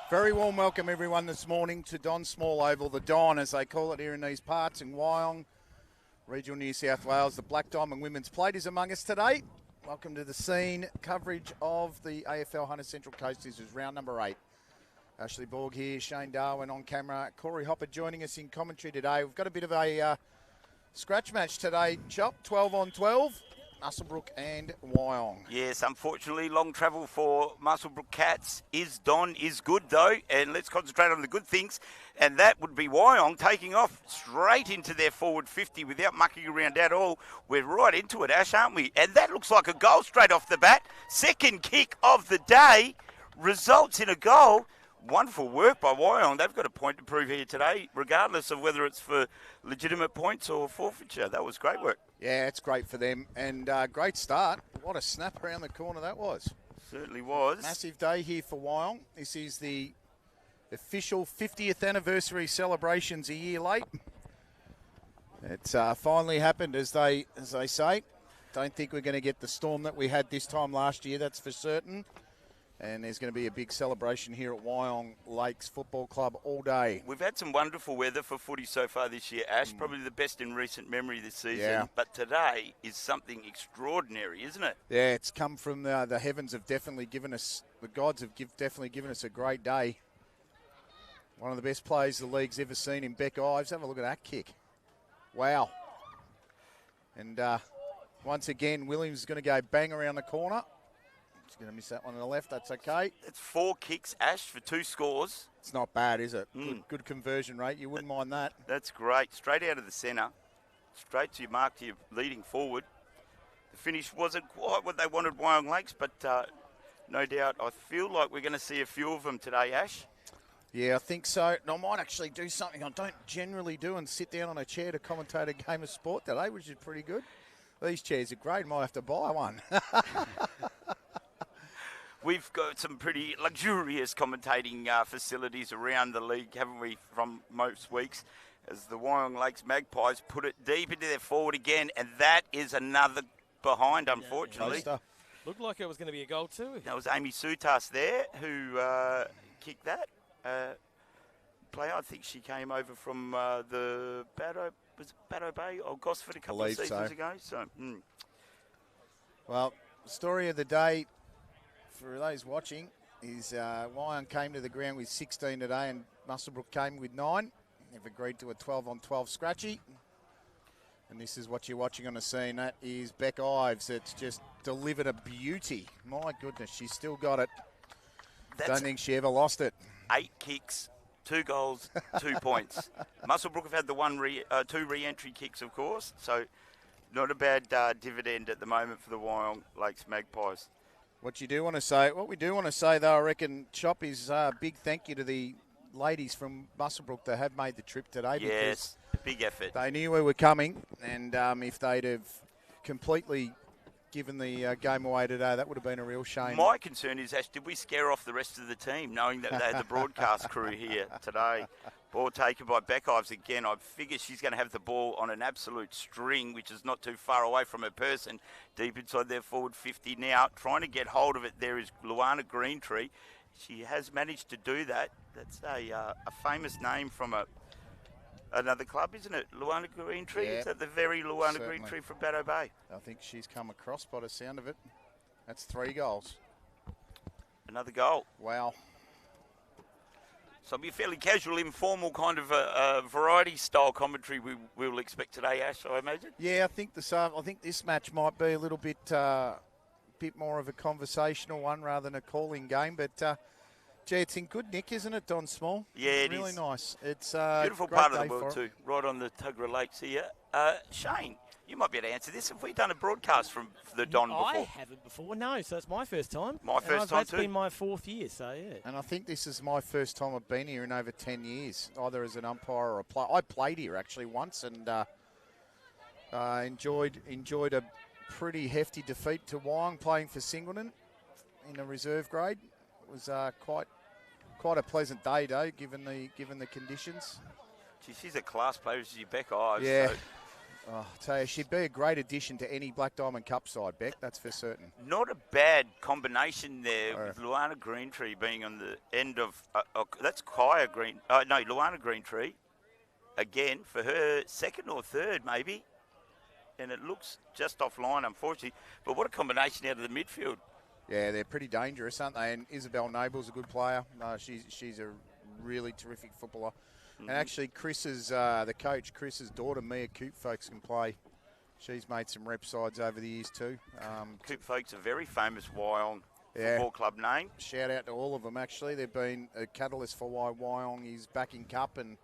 Very warm welcome, everyone, this morning to Don Small Oval, the Don, as they call it here in these parts, in Wyong, regional New South Wales. The Black Diamond Women's Plate is among us today. Welcome to the scene. Coverage of the AFL Hunter Central Coast. This is round number 8. Ashley Borg here, Shane Darwin on camera, Corey Hopper joining us in commentary today. We've got a bit of a scratch match today, Chop, 12 on 12. Muswellbrook and Wyong. Yes, unfortunately, long travel for Muswellbrook Cats. Is good though, and let's concentrate on the good things. And that would be Wyong taking off straight into their forward 50 without mucking around at all. We're right into it, Ash, aren't we? And that looks like a goal straight off the bat. Second kick of the day results in a goal. Wonderful work by Wyong. They've got a point to prove here today, regardless of whether it's for legitimate points or forfeiture. That was great work. Yeah, it's great for them. And great start. What a snap around the corner that was. Certainly was. Massive day here for Wyong. This is the official 50th anniversary celebrations a year late. It's finally happened, as they say. Don't think we're going to get the storm that we had this time last year, that's for certain. And there's going to be a big celebration here at Wyong Lakes Football Club all day. We've had some wonderful weather for footy so far this year, Ash. Probably the best in recent memory this season. Yeah. But today is something extraordinary, isn't it? Yeah, it's come from the heavens have definitely given us, the gods have definitely given us a great day. One of the best players the league's ever seen in Beck Ives. Have a look at that kick. Wow. And once again, Williams is going to go bang around the corner. He's going to miss that one on the left. That's okay. It's 4 kicks, Ash, for 2 scores. It's not bad, is it? Good conversion rate. You wouldn't mind that. That's great. Straight out of the centre. Straight to your mark, to your leading forward. The finish wasn't quite what they wanted, Wyong Lakes, but no doubt I feel like we're going to see a few of them today, Ash. Yeah, I think so. And I might actually do something I don't generally do and sit down on a chair to commentate a game of sport today, which is pretty good. These chairs are great. Might have to buy one. We've got some pretty luxurious commentating facilities around the league, haven't we, from most weeks, as the Wyong Lakes Magpies put it deep into their forward again, and that is another behind, unfortunately. Yeah, looked like it was going to be a goal too. That was Amy Sutas there who kicked that play. I think she came over from the Baddo Bay or Gosford a couple of seasons ago. Well, the story of the day, for those watching, is Wyong came to the ground with 16 today and Muswellbrook came with 9. They've agreed to a 12 on 12 scratchy. And this is what you're watching on the scene. That is Beck Ives. It's just delivered a beauty. My goodness, she's still got it. Don't think she ever lost it. 8 kicks, 2 goals, 2 points. Muswellbrook have had the 2 re-entry kicks, of course. So not a bad dividend at the moment for the Wyong Lakes Magpies. What we do want to say, though, I reckon, Chop, is a big thank you to the ladies from Muswellbrook that have made the trip today. Yes, big effort. They knew we were coming, and if they'd have completely given the game away today, that would have been a real shame. My concern is, Ash, did we scare off the rest of the team, knowing that they had the broadcast crew here today? Ball taken by Beck Ives again. I figure she's going to have the ball on an absolute string, which is not too far away from her person, deep inside their forward 50 now. Trying to get hold of it there is Luana Greentree. She has managed to do that. That's a famous name from another club, isn't it? Luana Greentree? Yeah, is that the very Luana certainly. Greentree from Baddo Bay? I think she's come across by the sound of it. That's 3 goals. Another goal. Wow. So it'll be a fairly casual, informal kind of variety-style commentary we will expect today, Ash, I imagine. Yeah, I think this match might be a little bit more of a conversational one rather than a calling game. But, gee, it's in good nick, isn't it, Don Small? Yeah, it really is. Really nice. It's beautiful part of the world too, right on the Tuggerah Lakes here. Shane, you might be able to answer this. Have we done a broadcast from the Don before? I haven't before, no. So it's my first time. My first time that's too. That's been my 4th year, so yeah. And I think this is my first time I've been here in over 10 years, either as an umpire or a player. I played here actually once and enjoyed a pretty hefty defeat to Wyong playing for Singleton in the reserve grade. It was quite a pleasant day, though, given the conditions. Gee, she's a class player, she's Beck Ives. Yeah. So Oh, I tell you, she'd be a great addition to any Black Diamond Cup side, Beck, that's for certain. Not a bad combination there with Luana Greentree being on the end of... that's Kaya Green... no, Luana Greentree. Again, for her second or third, maybe. And it looks just offline, unfortunately. But what a combination out of the midfield. Yeah, they're pretty dangerous, aren't they? And Isabel Noble's a good player. She's a really terrific footballer. And actually, Chris's, the coach, Chris's daughter, Mia Coop, folks, can play. She's made some rep sides over the years too. Coop folks, a very famous Wyong football club name. Shout out to all of them, actually. They've been a catalyst for why Wyong is back in Cup and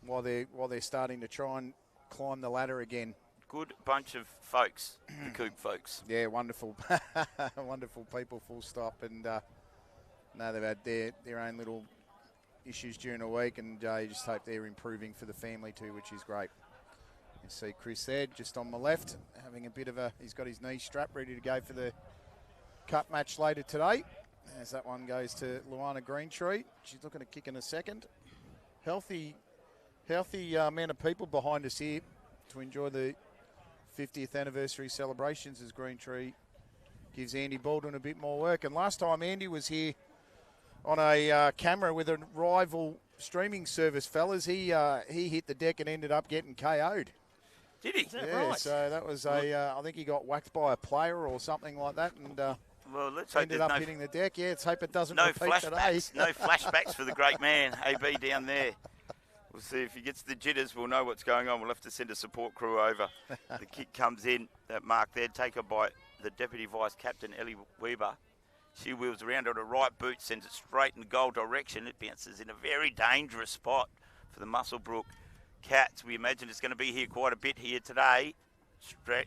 why they're starting to try and climb the ladder again. Good bunch of folks, the Coop folks. Yeah, wonderful. Wonderful people, full stop. And no, they've had their own little issues during the week, and you just hope they're improving for the family too, which is great. You see Chris there, just on the left, having a bit of he's got his knee strap ready to go for the cup match later today. As that one goes to Luana Greentree. She's looking to kick in a second. Healthy amount of people behind us here to enjoy the 50th anniversary celebrations as Greentree gives Andy Baldwin a bit more work. And last time Andy was here on a camera with a rival streaming service, fellas, he hit the deck and ended up getting KO'd. Did he? Is that Yeah, right? so that was I think he got whacked by a player or something like that, and well, let's hope ended up hitting the deck. Yeah, let's hope it doesn't no repeat today. flashbacks. No flashbacks for the great man, AB down there. We'll see if he gets the jitters. We'll know what's going on. We'll have to send a support crew over. The kick comes in. That mark there, taken by the Deputy Vice Captain, Ellie Weber. She wheels around on her right boot, sends it straight in the goal direction. It bounces in a very dangerous spot for the Muswellbrook Cats. We imagine it's going to be here quite a bit here today.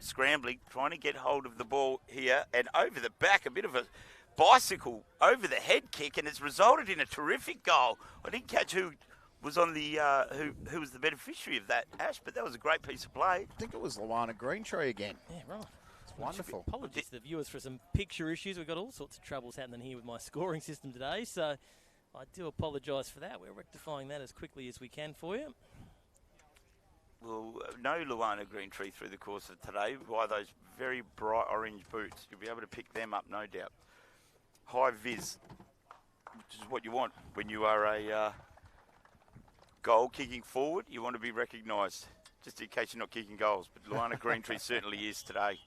Scrambling, trying to get hold of the ball here. And over the back, a bit of a bicycle over the head kick, and it's resulted in a terrific goal. I didn't catch who was on the who was the beneficiary of that, Ash, but that was a great piece of play. I think it was Luana Greentree again. Yeah, right. It's wonderful. Apologies to the viewers for some picture issues. We've got all sorts of troubles happening here with my scoring system today, so I do apologise for that. We're rectifying that as quickly as we can for you. We'll know Luana Greentree through the course of today by those very bright orange boots. You'll be able to pick them up, no doubt. High vis, which is what you want when you are a goal kicking forward. You want to be recognised, just in case you're not kicking goals. But Luana Greentree certainly is today.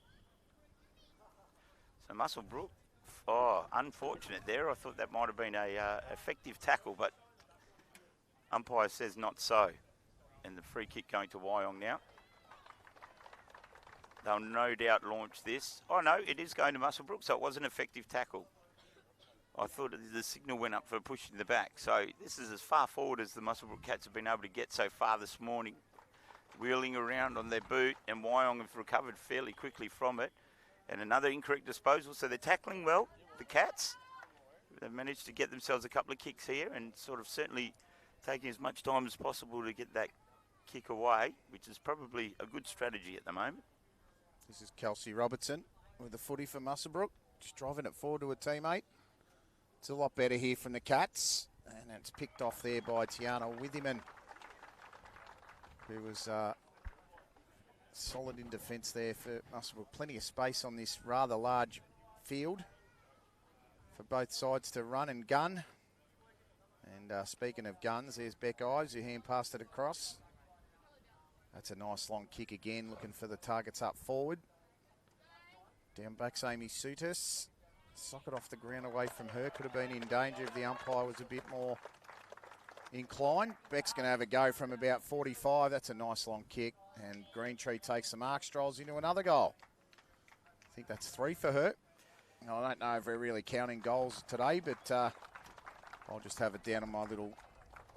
So Muswellbrook, unfortunate there. I thought that might have been a effective tackle, but umpire says not so. And the free kick going to Wyong now. They'll no doubt launch this. Oh no, it is going to Muswellbrook, so it was an effective tackle. I thought the signal went up for pushing the back. So this is as far forward as the Muswellbrook Cats have been able to get so far this morning. Wheeling around on their boot, and Wyong have recovered fairly quickly from it. And another incorrect disposal, so they're tackling well, the Cats. They've managed to get themselves a couple of kicks here and sort of certainly taking as much time as possible to get that kick away, which is probably a good strategy at the moment. This is Kelsey Robertson with the footy for Muswellbrook, just driving it forward to a teammate. It's a lot better here from the Cats, and it's picked off there by Tiana Withyman, who was solid in defence there for Muswellbrook. Plenty of space on this rather large field for both sides to run and gun. And speaking of guns, there's Beck Ives, who hand passed it across. That's a nice long kick again, looking for the targets up forward. Down back's Amy Sutis. Socket off the ground away from her. Could have been in danger if the umpire was a bit more inclined. Beck's going to have a go from about 45. That's a nice long kick. And Greentree takes the mark, strolls into another goal. I think that's 3 for her. I don't know if we're really counting goals today, but I'll just have it down on my little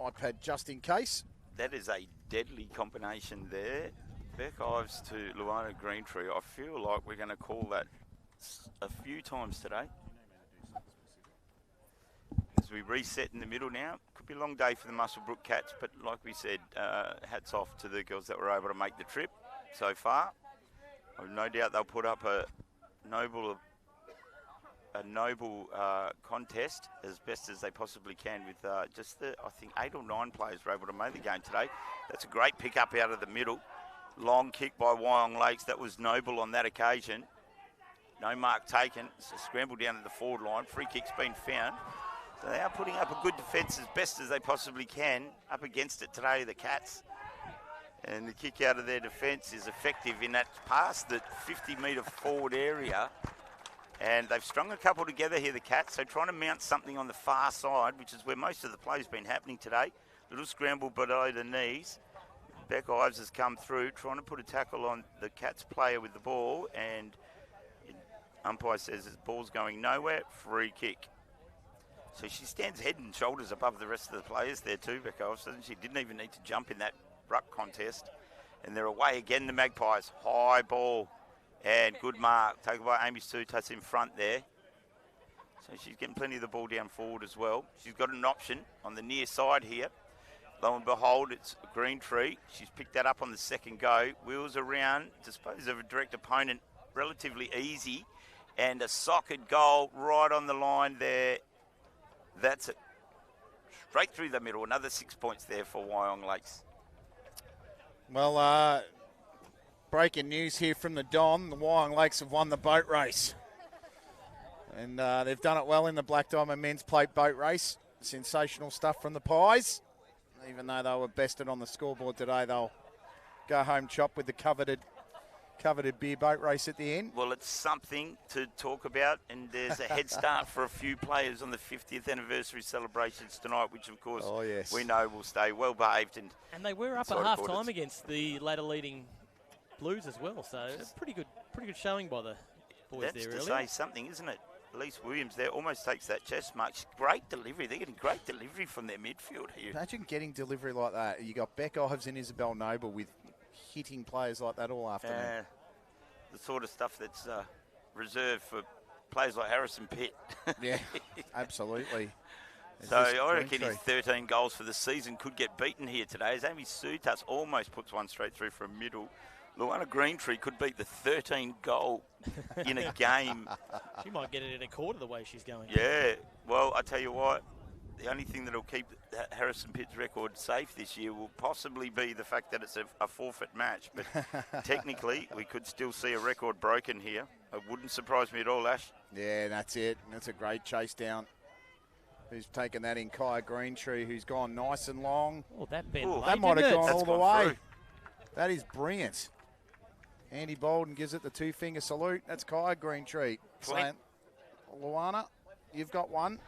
iPad just in case. That is a deadly combination there. Beck Ives to Luana Greentree. I feel like we're going to call that a few times today. As we reset in the middle now. Could be a long day for the Muswellbrook Cats, but like we said, hats off to the girls that were able to make the trip so far. I've no doubt they'll put up a noble contest as best as they possibly can with just I think 8 or 9 players were able to make the game today. That's a great pick up out of the middle. Long kick by Wyong Lakes. That was noble on that occasion. No mark taken. It's a scramble down to the forward line. Free kick's been found. So they are putting up a good defence as best as they possibly can up against it today, the Cats. And the kick out of their defence is effective in that past the 50-metre forward area. And they've strung a couple together here, the Cats. So trying to mount something on the far side, which is where most of the play's been happening today. Little scramble below the knees. Beck Ives has come through, trying to put a tackle on the Cats player with the ball. And umpire says his ball's going nowhere. Free kick. So she stands head and shoulders above the rest of the players there too, Beck Ives, doesn't she? Didn't even need to jump in that ruck contest. And they're away again, the Magpies. High ball. And good mark. Taken by Amy Sutas in front there. So she's getting plenty of the ball down forward as well. She's got an option on the near side here. Lo and behold, it's a Green Tree. She's picked that up on the second go. Wheels around, dispose of a direct opponent relatively easy. And a socket goal right on the line there. That's it. Straight through the middle. Another 6 points there for Wyong Lakes. Well, breaking news here from the Don. The Wyong Lakes have won the boat race. And they've done it well in the Black Diamond Men's Plate boat race. Sensational stuff from the Pies. Even though they were bested on the scoreboard today, they'll go home chop with the coveted beer boat race at the end. Well, it's something to talk about, and there's a head start for a few players on the 50th anniversary celebrations tonight, which, of course, we know will stay well behaved. And they were up at half-time against the later leading Blues as well, so it's pretty good showing by the boys there, really. That's to say something, isn't it? Elise Williams there almost takes that chest mark. Great delivery. They're getting great delivery from their midfield here. Imagine getting delivery like that. You got Beck Ives and Isabel Noble with hitting players like that all afternoon. The sort of stuff that's reserved for players like Harrison Pitt. Yeah, absolutely. So I reckon his 13 goals for the season could get beaten here today, as Amy Sutas almost puts one straight through from middle. Luana Greentree could beat the 13 goal in a game. She might get it in a quarter the way she's going. Yeah. Well, I tell you what, the only thing that will keep Harrison Pitt's record safe this year will possibly be the fact that it's a forfeit match. But technically, we could still see a record broken here. It wouldn't surprise me at all, Ash. Yeah, that's it. That's a great chase down. Who's taken that in? Kaya Greentree, who's gone nice and long. Oh, that bent late, that might have gone That's all the gone way. Through. That is brilliant. Andy Bolden gives it the two-finger salute. That's Kaya Greentree saying, Luana, you've got one.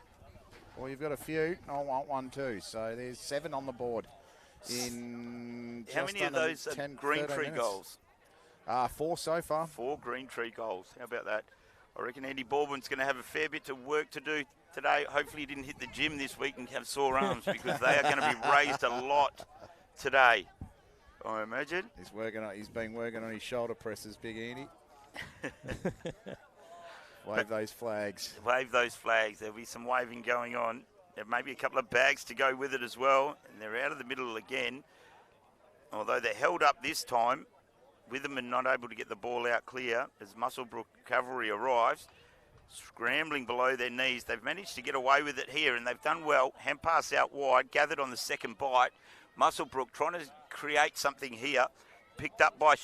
Well, you've got a few. I want one too. So there's 7 on the board. In how many of those are Green Tree goals? 4 so far. 4 Green Tree goals. How about that? I reckon Andy Baldwin's going to have a fair bit of work to do today. Hopefully he didn't hit the gym this week and have sore arms because they are going to be raised a lot today, I imagine. He's been working on his shoulder presses, Big Andy. Wave those flags. Wave those flags. There'll be some waving going on. There may be a couple of bags to go with it as well. And they're out of the middle again. Although they're held up this time, Witherman not able to get the ball out clear as Muswellbrook cavalry arrives. Scrambling below their knees. They've managed to get away with it here, and they've done well. Hand pass out wide, gathered on the second bite. Muswellbrook trying to create something here. Picked up by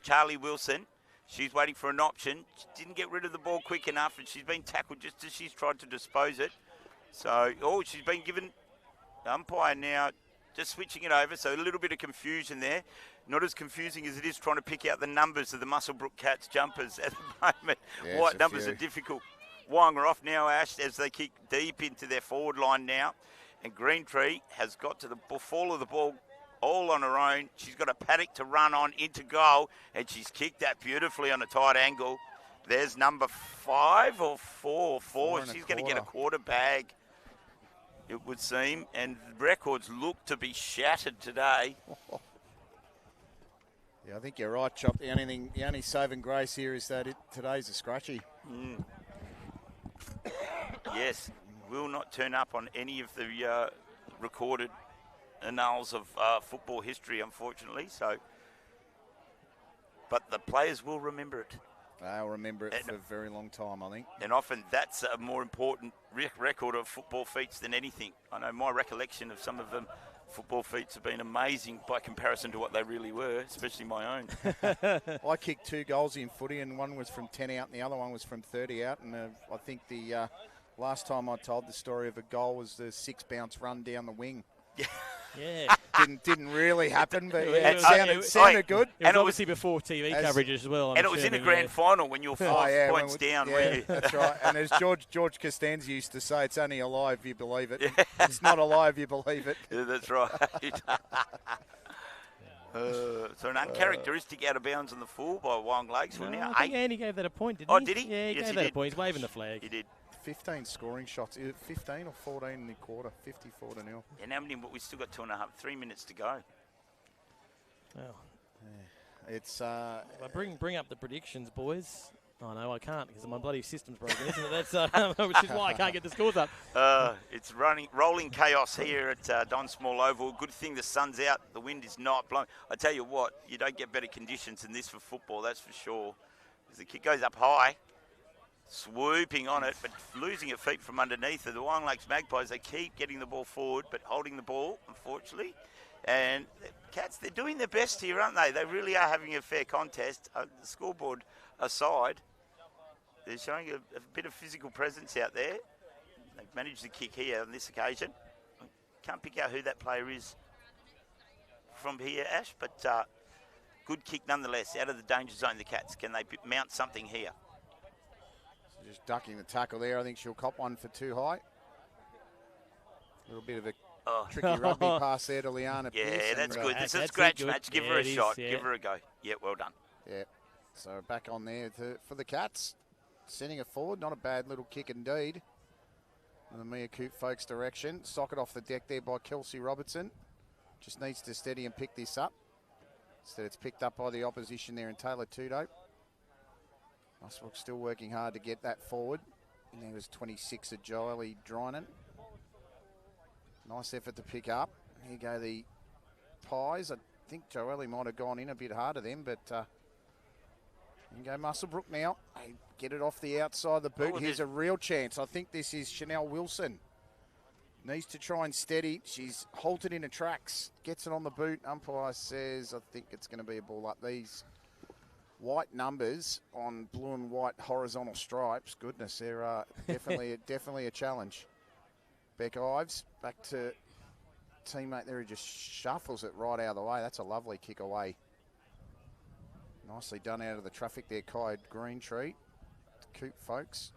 Charlie Wilson. She's waiting for an option. She didn't get rid of the ball quick enough, and she's been tackled just as she's tried to dispose it. So, she's been given umpire now, just switching it over. So a little bit of confusion there. Not as confusing as it is trying to pick out the numbers of the Muswellbrook Cats jumpers at the moment. Yeah, White numbers are difficult. Wyong are off now, Ash, as they kick deep into their forward line now. And Greentree has got to the fall of the ball all on her own. She's got a paddock to run on into goal, and she's kicked that beautifully on a tight angle. There's number 5 or 4. 4. She's going to get a quarter bag, it would seem. And records look to be shattered today. Yeah, I think you're right, Chop. The only saving grace here is that today's a scratchy. Yes, will not turn up on any of the recorded annals of football history, unfortunately. So, but the players will remember it. They'll remember it for a very long time, I think. And often that's a more important record of football feats than anything. I know my recollection of some of them football feats have been amazing by comparison to what they really were, especially my own. I kicked 2 goals in footy, and one was from 10 out and the other one was from 30 out. And I think the last time I told the story of a goal was the 6-bounce run down the wing. Yeah. Didn't really happen, but It sounded good. It was obviously before TV coverage as well. And it was in a grand final when you're 5 points down. Yeah, that's right. And as George Costanza used to say, it's only a lie if you believe it. It's not a lie if you believe it. Yeah, that's right. So an uncharacteristic out of bounds on the full by Wyong Lakes. No, now I think Andy gave that a point, didn't he? Oh, did he? Yeah, he Yes, gave he that did. a point. He's waving the flag. He did. 15 scoring shots. 15 or 14 in the quarter. 54 to 0. And how many? But we still got 3 minutes to go. Well, It's bring up the predictions, boys. Oh no, I can't because my bloody system's broken, isn't it? That's which is why I can't get the scores up. It's rolling chaos here at Don Small Oval. Good thing the sun's out. The wind is not blowing. I tell you what, you don't get better conditions than this for football. That's for sure. As the kick goes up high. Swooping on it, but losing her feet from underneath her. The Wyong Lakes Magpies, they keep getting the ball forward, but holding the ball, unfortunately. And the Cats, they're doing their best here, aren't they? They really are having a fair contest. The scoreboard aside, they're showing a bit of physical presence out there. They've managed the kick here on this occasion. I can't pick out who that player is from here, Ash, but good kick nonetheless. Out of the danger zone, the Cats. Can they mount something here? just ducking the tackle there. I think she'll cop one for too high. A little bit of a tricky rugby pass there to Liana Pearson. Yeah, that's good. This is a That's scratch good. match. Give Yeah, her a it is, shot. yeah. Give her a go. Yeah, well done. Yeah. So back on there for the Cats. Sending it forward. Not a bad little kick indeed. In the Mia Coop folks' direction. Socket off the deck there by Kelsey Robertson. Just needs to steady and pick this up. Instead it's picked up by the opposition there in Taylor Tudo. Muswellbrook still working hard to get that forward. And there was 26 of Joely Drynan. Nice effort to pick up. Here go the Pies. I think Joely might have gone in a bit harder then, but here go Muswellbrook now. They get it off the outside of the boot. Here's a real chance. I think this is Chanel Wilson. Needs to try and steady. She's halted in her tracks. Gets it on the boot. Umpire says, I think it's going to be a ball up. These white numbers on blue and white horizontal stripes. Goodness, they're definitely a challenge. Beck Ives back to teammate there who just shuffles it right out of the way. That's a lovely kick away. Nicely done out of the traffic there, Kai Greentree. Coop folks.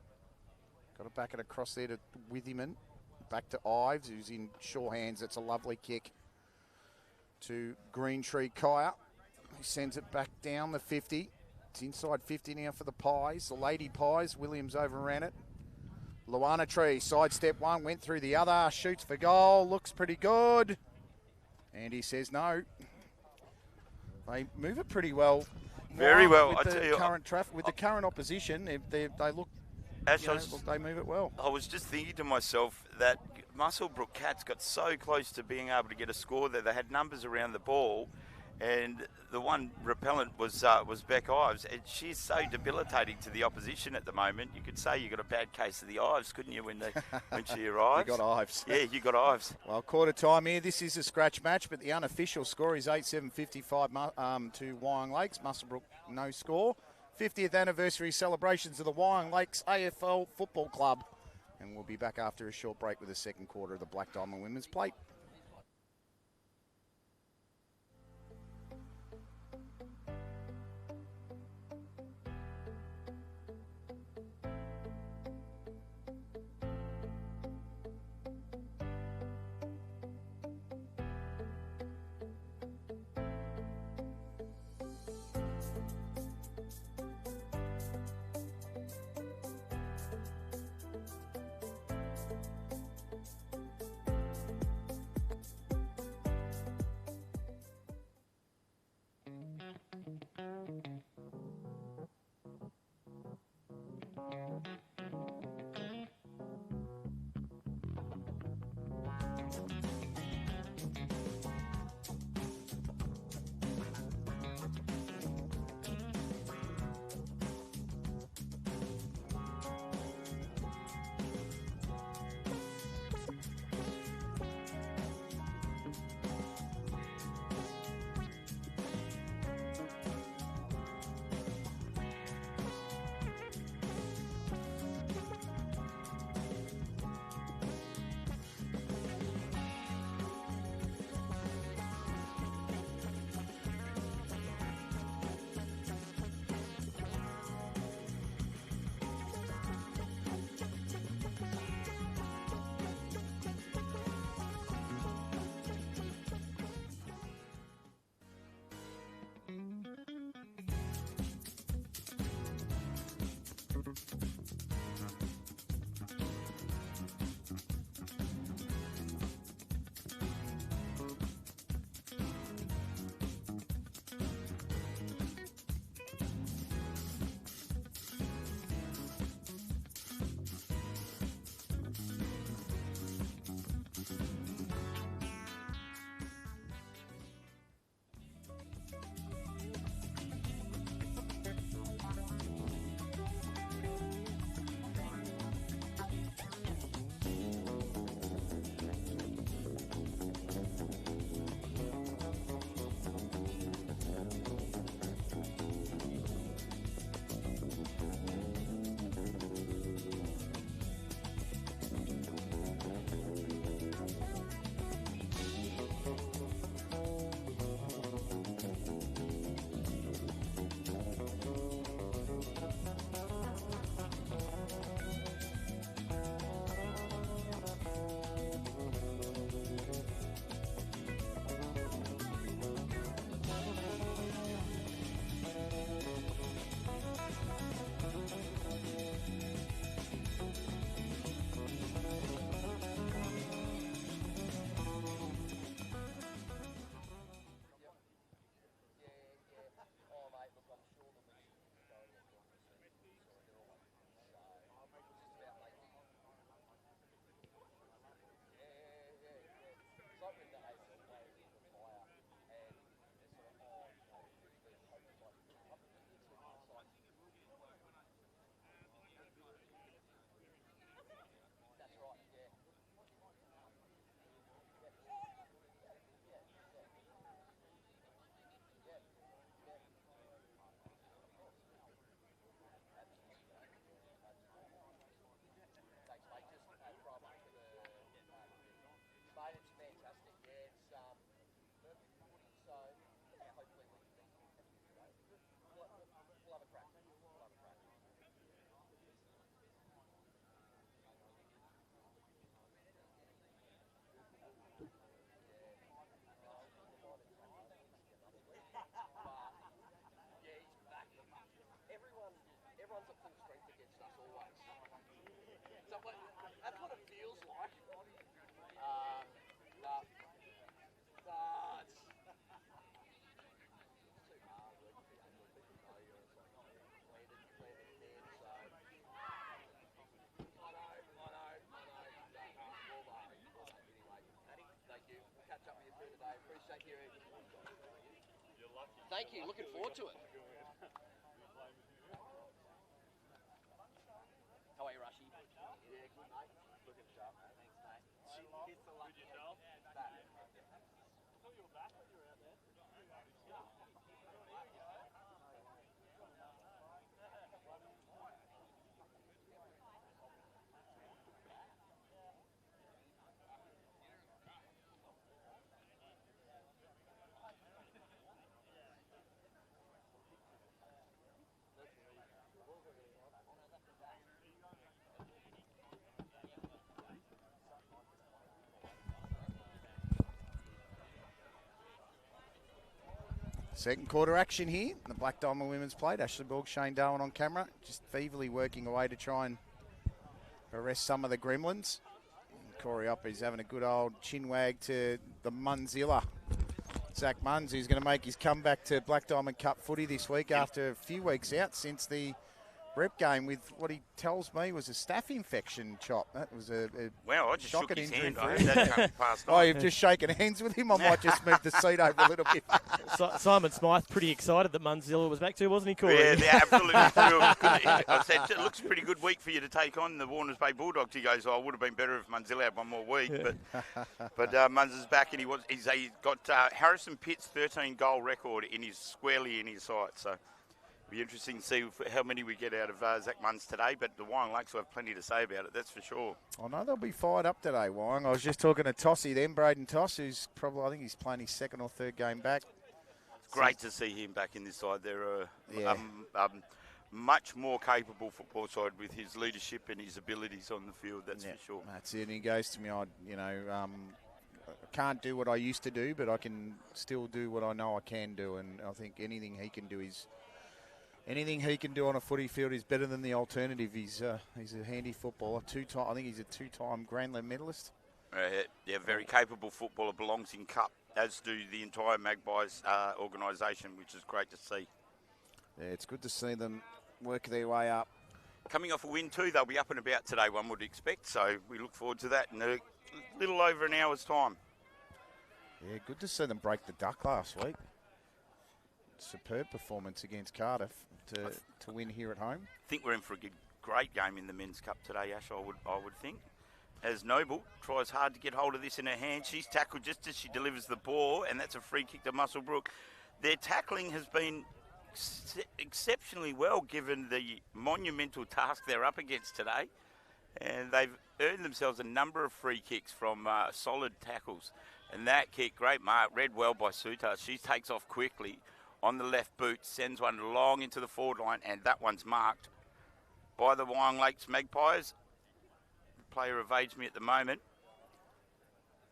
Got to back it across there to Withyman. Back to Ives, who's in sure hands. That's a lovely kick to Greentree Kaya. He sends it back down the 50. It's inside 50 now for the Pies. The Lady Pies. Williams overran it. Luana Tree, sidestep one, went through the other, shoots for goal, looks pretty good. And he says no. They move it pretty well. Very well, with I the tell you. current traffic, with the current opposition, they look. Ash, They move it well. I was just thinking to myself that Muswellbrook Cats got so close to being able to get a score there. They had numbers around the ball, and the one repellent was Beck Ives, and she's so debilitating to the opposition at the moment. You could say you got a bad case of the Ives, couldn't you, when she arrives? You got Ives. Yeah, you got Ives. Well, quarter time here. This is a scratch match, but the unofficial score is 8-7-55 to Wyong Lakes. Muswellbrook no score. 50th anniversary celebrations of the Wyong Lakes AFL Football Club. And we'll be back after a short break with the second quarter of the Black Diamond Women's Plate. That's what it feels like. Thank you. Looking forward to it. How are you, Rashi? Yeah, good, mate. Looking sharp, mate. Thanks, mate. Kiss the luck. Good yourself? Back. I thought you were back when you were out there. Second quarter action here. The Black Diamond Women's Plate. Ashley Borg, Shane Darwin on camera. Just feebly working away to try and arrest some of the gremlins. And Corey Uppy's having a good old chin wag to the Munzilla. Zach Munz, who's going to make his comeback to Black Diamond Cup footy this week after a few weeks out since the rep game with what he tells me was a staph infection, Chop. That was a well, I just shook shocking his injury hand. for I him. heard that come past Oh, night. you've just shaken hands with him? I might just move the seat over a little bit. Simon Smythe pretty excited that Munzilla was back too, wasn't he, Corey? Yeah, they're absolutely thrilled. I said, it looks a pretty good week for you to take on the Warners Bay Bulldogs. He goes, oh, it would have been better if Munzilla had one more week. Yeah. But Munz is back, and he's got Harrison Pitt's 13-goal record squarely in his sight. So it'll be interesting to see how many we get out of Zach Munz today. But the Wyong Lakes will have plenty to say about it, that's for sure. I know they'll be fired up today, Wyong. I was just talking to Tossy then, Braden Toss, who's probably, I think he's playing his second or third game back. Great to see him back in this side. They're Yeah. much more capable football side with his leadership and his abilities on the field, that's for sure. That's it. And he goes to me, I can't do what I used to do, but I can still do what I know I can do. And I think anything he can do on a footy field is better than the alternative. He's a handy footballer. I think he's a two-time Grandland medalist. Yeah, very capable footballer, belongs in Cup, as do the entire Magpies organisation, which is great to see. Yeah, it's good to see them work their way up. Coming off a win too, they'll be up and about today, one would expect, so we look forward to that in a little over an hour's time. Yeah, good to see them break the duck last week. Superb performance against Cardiff to win here at home. I think we're in for a great game in the Men's Cup today, Ash, I would think. As Noble tries hard to get hold of this in her hand, she's tackled just as she delivers the ball, and that's a free kick to Muswellbrook. Their tackling has been exceptionally well given the monumental task they're up against today, and they've earned themselves a number of free kicks from solid tackles. And that kick, great mark, read well by Suta. She takes off quickly on the left boot, sends one long into the forward line, and that one's marked by the Wyong Lakes Magpies. The player evades me at the moment,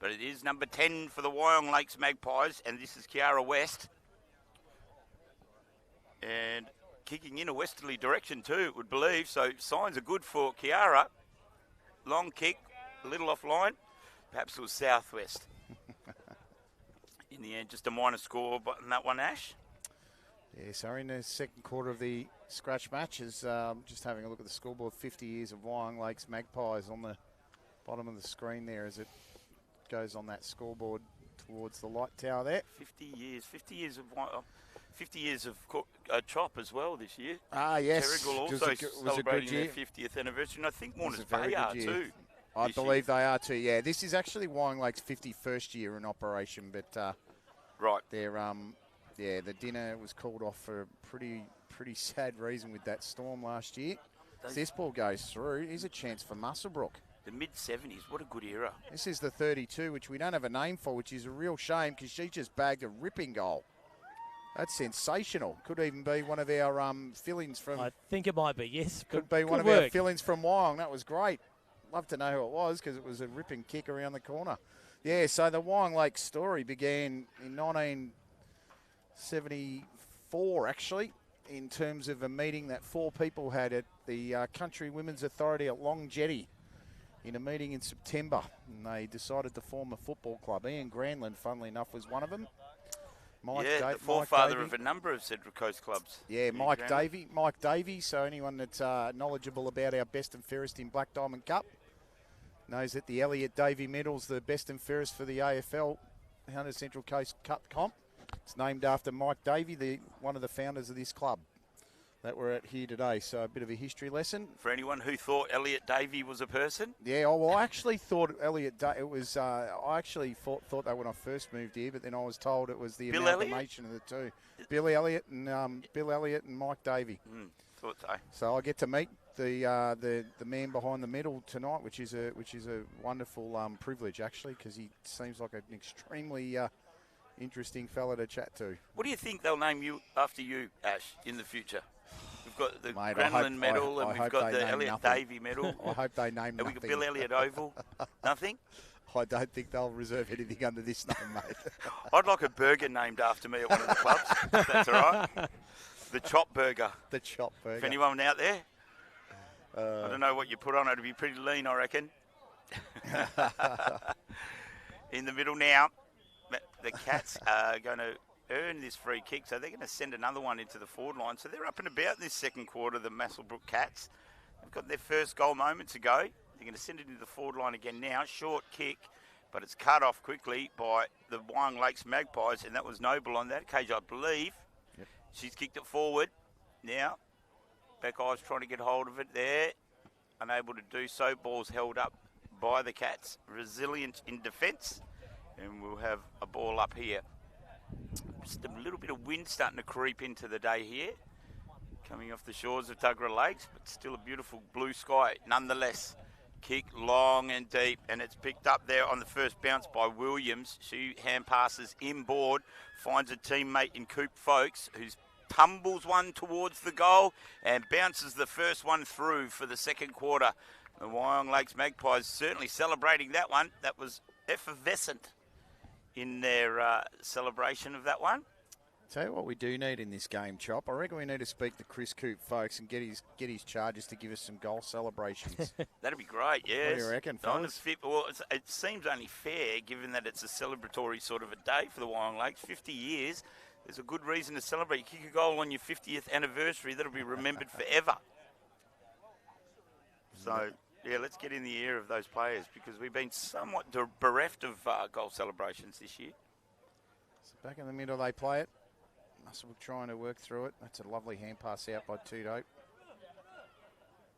but it is number 10 for the Wyong Lakes Magpies, and this is Kiara West. And kicking in a westerly direction too, would believe. So signs are good for Kiara. Long kick, a little offline. Perhaps it was southwest. In the end, just a minor score on that one, Ash. Yeah, so in the second quarter of the scratch match, is just having a look at the scoreboard. 50 years of Wyong Lakes Magpies on the bottom of the screen there as it goes on that scoreboard towards the light tower there. 50 years of Chop as well this year. Ah, yes. Terrigal also celebrating their 50th anniversary. And I think Warners Bay are too. I believe they are too, yeah. This is actually Wyong Lake's 51st year in operation, but right. They're, the dinner was called off for a pretty sad reason with that storm last year. If this ball goes through, here's a chance for Muswellbrook. The mid-70s, what a good era. This is the 32, which we don't have a name for, which is a real shame because she just bagged a ripping goal. That's sensational. Could even be one of our fill-ins from... I think it might be, yes. Could be one of our fill-ins from Wyong. That was great. Love to know who it was because it was a ripping kick around the corner. Yeah, so the Wyong Lake story began in 1974, actually, in terms of a meeting that 4 people had at the Country Women's Authority at Long Jetty. in a meeting in September, and they decided to form a football club. Ian Granlund, funnily enough, was one of them. The forefather of a number of Central Coast clubs. Yeah, Mike Davey. So anyone that's knowledgeable about our best and fairest in Black Diamond Cup knows that the Elliot Davey medal's the best and fairest for the AFL 100 Central Coast Cup comp. It's named after Mike Davey, one of the founders of this club that we're at here today. So a bit of a history lesson. For anyone who thought Elliot Davey was a person? Yeah, well, I actually thought it was, I actually thought that when I first moved here, but then I was told it was the Bill amalgamation of the two. Bill Elliott and Mike Davey. Thought so. So I get to meet the man behind the medal tonight, which is a wonderful privilege, actually, because he seems like an extremely interesting fella to chat to. What do you think they'll name you after you, Ash, in the future? We've got the Mate, Granlund medal, and we've got the Elliot Davey medal. I hope they name and nothing. we got Bill Elliott Oval. Nothing? I don't think they'll reserve anything under this name, mate. I'd like a burger named after me at one of the clubs, if that's all right. The Chop Burger. The Chop Burger. If anyone out there, I don't know what you put on it. It'd be pretty lean, I reckon. In the middle now, the Cats are going to earn this free kick, so they're going to send another one into the forward line. So they're up and about this second quarter, the Muswellbrook Cats. They've got their first goal moments ago. They're going to send it into the forward line again now. Short kick, but it's cut off quickly by the Wyong Lakes Magpies, and that was Noble on that occasion, I believe. Yep. She's kicked it forward. Now, Beckeye's trying to get hold of it there. Unable to do so. Ball's held up by the Cats. Resilient in defence. And we'll have a ball up here. Just a little bit of wind starting to creep into the day here. Coming off the shores of Tuggerah Lakes, but still a beautiful blue sky nonetheless. Kick long and deep, and it's picked up there on the first bounce by Williams. She hand passes inboard, finds a teammate in Coop Folkes, who tumbles one towards the goal and bounces the first one through for the second quarter. The Wyong Lakes Magpies certainly celebrating that one. That was effervescent in their celebration of that one. Tell you what we do need in this game, Chop. I reckon we need to speak to Chris Coop, folks, and get his charges to give us some goal celebrations. That'd be great, yes. What do you reckon, fellas? Well, it seems only fair, given that it's a celebratory sort of a day for the Wyong Lakes. 50 years, there's a good reason to celebrate. You kick a goal on your 50th anniversary, that'll be remembered forever. So, yeah, let's get in the ear of those players, because we've been somewhat bereft of goal celebrations this year. So back in the middle, they play it. Muswellbrook trying to work through it. That's a lovely hand pass out by Tudo.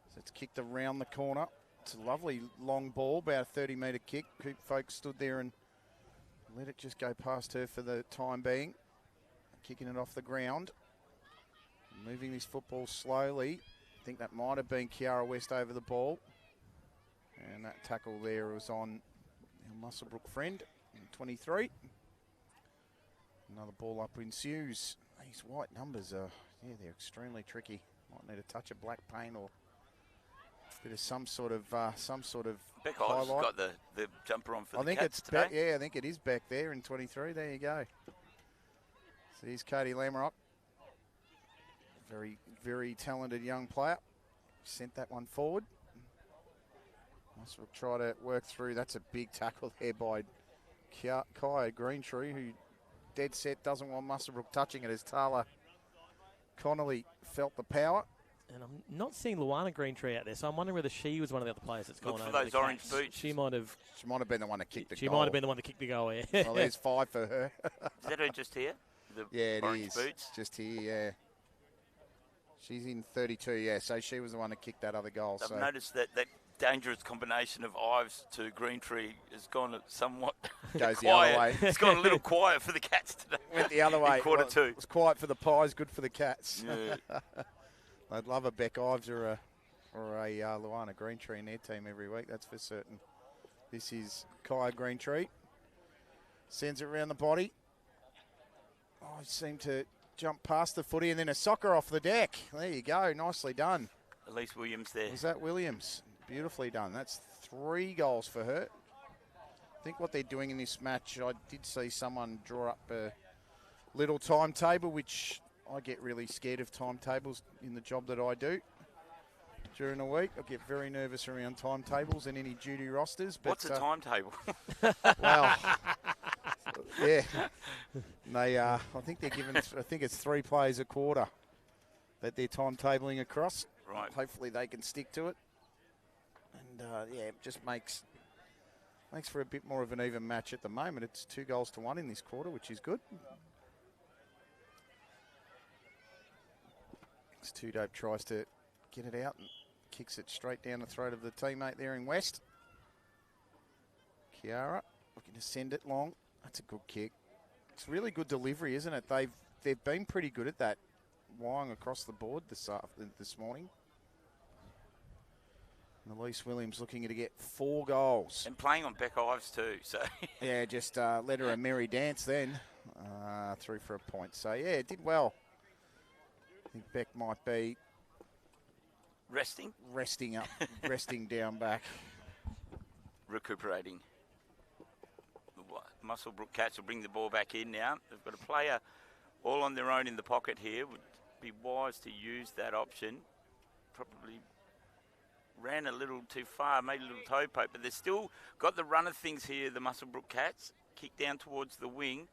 So it's kicked around the corner. It's a lovely long ball, about a 30-metre kick. Coop Folkes stood there and let it just go past her for the time being. Kicking it off the ground. Moving this football slowly. I think that might have been Kiara West over the ball. And that tackle there was on our Muswellbrook friend, 23. Another ball up ensues. These white numbers are, they're extremely tricky. Might need a touch of black paint or a bit of some sort of Beckeye's highlight. got the jumper on for I the think Cats it's today. I think it is back there in 23. There you go. So here's Katie Lamrock. Very, very talented young player. Sent that one forward. Muswellbrook try to work through. That's a big tackle there by Kaya Greentree, who dead set doesn't want Muswellbrook touching it as Tala Connolly felt the power. And I'm not seeing Luana Greentree out there, so I'm wondering whether she was one of the other players that's gone Look over for those the orange Cats. boots. She might have been the one that kicked the goal. She might have been the one that kicked the goal, yeah. Well, there's 5 for her. Is that her just here? The Yeah, it orange is. boots? Just here, yeah. She's in 32, yeah, so she was the one that kicked that other goal. I've So noticed that dangerous combination of Ives to Greentree has gone somewhat goes the quiet. other way. It's gone a little quiet for the Cats today. Went the other way. In quarter Well, two. It was quiet for the Pies, good for the Cats. Yeah. I'd love a Beck Ives or a Luana Greentree in their team every week, that's for certain. This is Kaya Greentree. Sends it around the body. Oh, he seemed to jump past the footy and then a soccer off the deck. There you go, nicely done. Elise Williams there. Was that Williams? Beautifully done. That's 3 goals for her. I think what they're doing in this match, I did see someone draw up a little timetable, which I get really scared of timetables in the job that I do. during the week. I get very nervous around timetables and any duty rosters. But, What's the timetable? Well, yeah. They, I think they're given, I think it's 3 plays a quarter that they're timetabling across. Right. Hopefully they can stick to it. And, yeah, it just makes for a bit more of an even match at the moment. It's 2-1 in this quarter, which is good. As Two Dope tries to get it out and kicks it straight down the throat of the teammate there in West. Kiara looking to send it long. That's a good kick. It's really good delivery, isn't it? They've been pretty good at that. Wyong across the board this morning. And Elise Williams looking to get 4 goals. And playing on Beck Ives too, so. Yeah, just let her a merry dance then. Through for a point. So, yeah, it did well. I think Beck might be Resting? resting up, resting down back. Recuperating. The Muswellbrook Cats will bring the ball back in now. They've got a player all on their own in the pocket here. Would be wise to use that option. Probably ran a little too far, made a little toe poke, but they've still got the run of things here, the Muswellbrook Cats. Kick down towards the wing.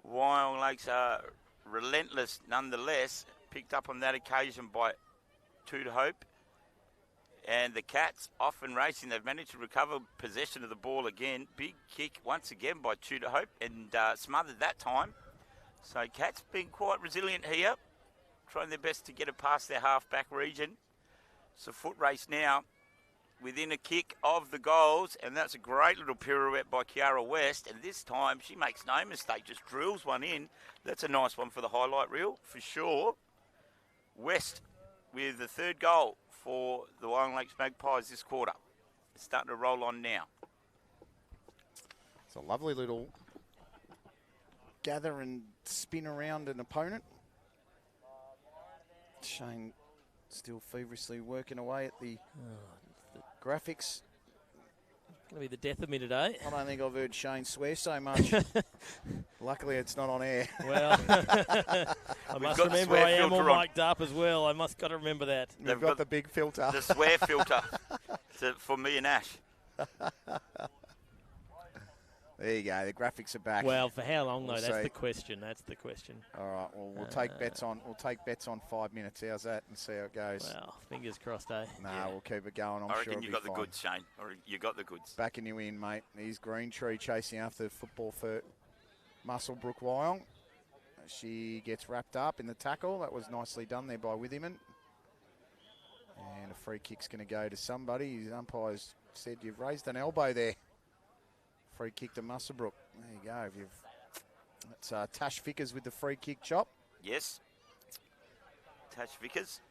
Wyong Lakes are relentless nonetheless. Picked up on that occasion by Tudor Hope. And the Cats off and racing. They've managed to recover possession of the ball again. Big kick once again by Tudor Hope and smothered that time. So Cats been quite resilient here. Trying their best to get it past their half-back region. It's a foot race now within a kick of the goals. And that's a great little pirouette by Kiara West. And this time she makes no mistake. Just drills one in. That's a nice one for the highlight reel for sure. West with the 3rd goal for the Wyong Lakes Magpies this quarter. It's starting to roll on now. It's a lovely little gather and spin around an opponent. Shane still feverishly working away at the graphics. Going to be the death of me today. I don't think I've heard Shane swear so much. Luckily, it's not on air. Well, I must remember I am all mic'd up as well. I must got to remember that. They've got the big filter. The swear filter for me and Ash. There you go. The graphics are back. Well, for how long though? We'll That's see. the question. That's the question. All right. Well, we'll take bets on. We'll take bets on 5 minutes. How's that? And see how it goes. Well, fingers crossed, eh? Nah, Yeah. we'll keep it going. I'm I sure reckon you it'll got be the fine. goods, Shane. Or you got the goods. Backing you in, mate. Here's Green Tree chasing after football for Muswellbrook Wyong. She gets wrapped up in the tackle. That was nicely done there by Withyman. And a free kick's going to go to somebody. His umpire's said you've raised an elbow there. Free kick to Muswellbrook. There you go. That's Tash Vickers with the free kick chop. Yes. Tash Vickers.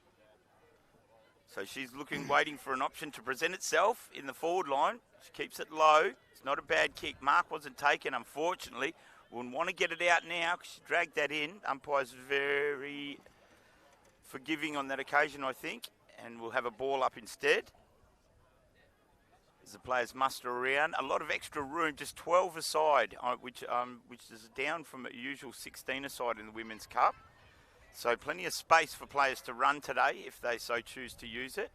So she's looking, waiting for an option to present itself in the forward line. She keeps it low. It's not a bad kick. Mark wasn't taken, unfortunately. Wouldn't want to get it out now because she dragged that in. Umpire's very forgiving on that occasion, I think. And we'll have a ball up instead. As the players muster around. A lot of extra room, just 12 aside, which is down from a usual 16 aside in the Women's Cup. So plenty of space for players to run today if they so choose to use it.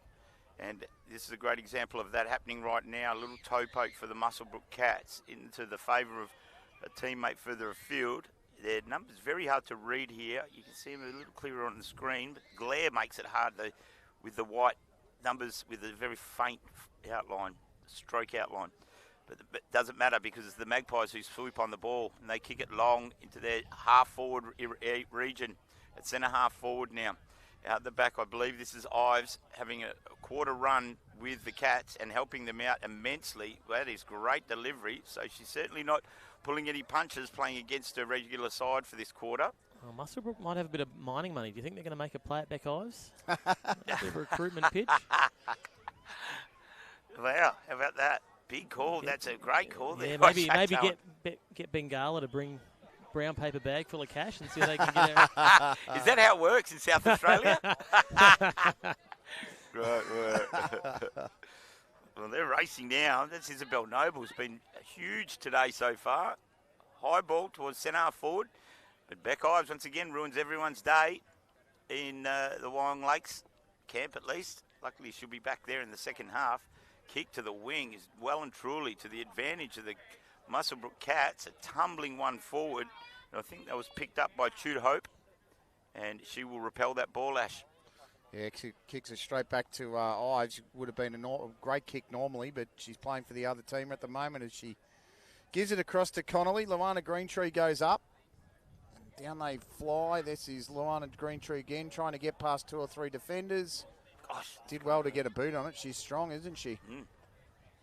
And this is a great example of that happening right now. A little toe poke for the Muswellbrook Cats into the favour of a teammate further afield. Their numbers very hard to read here. You can see them a little clearer on the screen, but glare makes it hard with the white numbers with a very faint outline. Stroke outline, but it doesn't matter because it's the Magpies who swoop on the ball and they kick it long into their half forward region. At centre half forward now. Out the back, I believe this is Ives having a quarter run with the Cats and helping them out immensely. That is great delivery. So she's certainly not pulling any punches playing against her regular side for this quarter. Oh, Muswellbrook might have a bit of mining money. Do you think they're going to make a play at Beck Ives? A bit of a recruitment pitch. Wow, how about that? Big call. That's a great call there. Yeah, maybe get Bengala to bring brown paper bag full of cash and see if they can get it. Is that how it works in South Australia? Right. Well, they're racing now. That's Isabel Noble's been huge today so far. High ball towards centre half forward. But Beck Ives once again ruins everyone's day in the Wyong Lakes camp at least. luckily she'll be back there in the second half. Kick to the wing is well and truly to the advantage of the Muswellbrook Cats. A tumbling one forward. And I think that was picked up by Tude Hope. And she will repel that ball, Ash. Yeah, she kicks it straight back to Ives. Would have been a great kick normally, but she's playing for the other team at the moment as she gives it across to Connolly. Luana Greentree goes up. Down they fly. This is Luana Greentree again, trying to get past 2 or 3 defenders. Gosh. Did well to get a boot on it. She's strong, isn't she?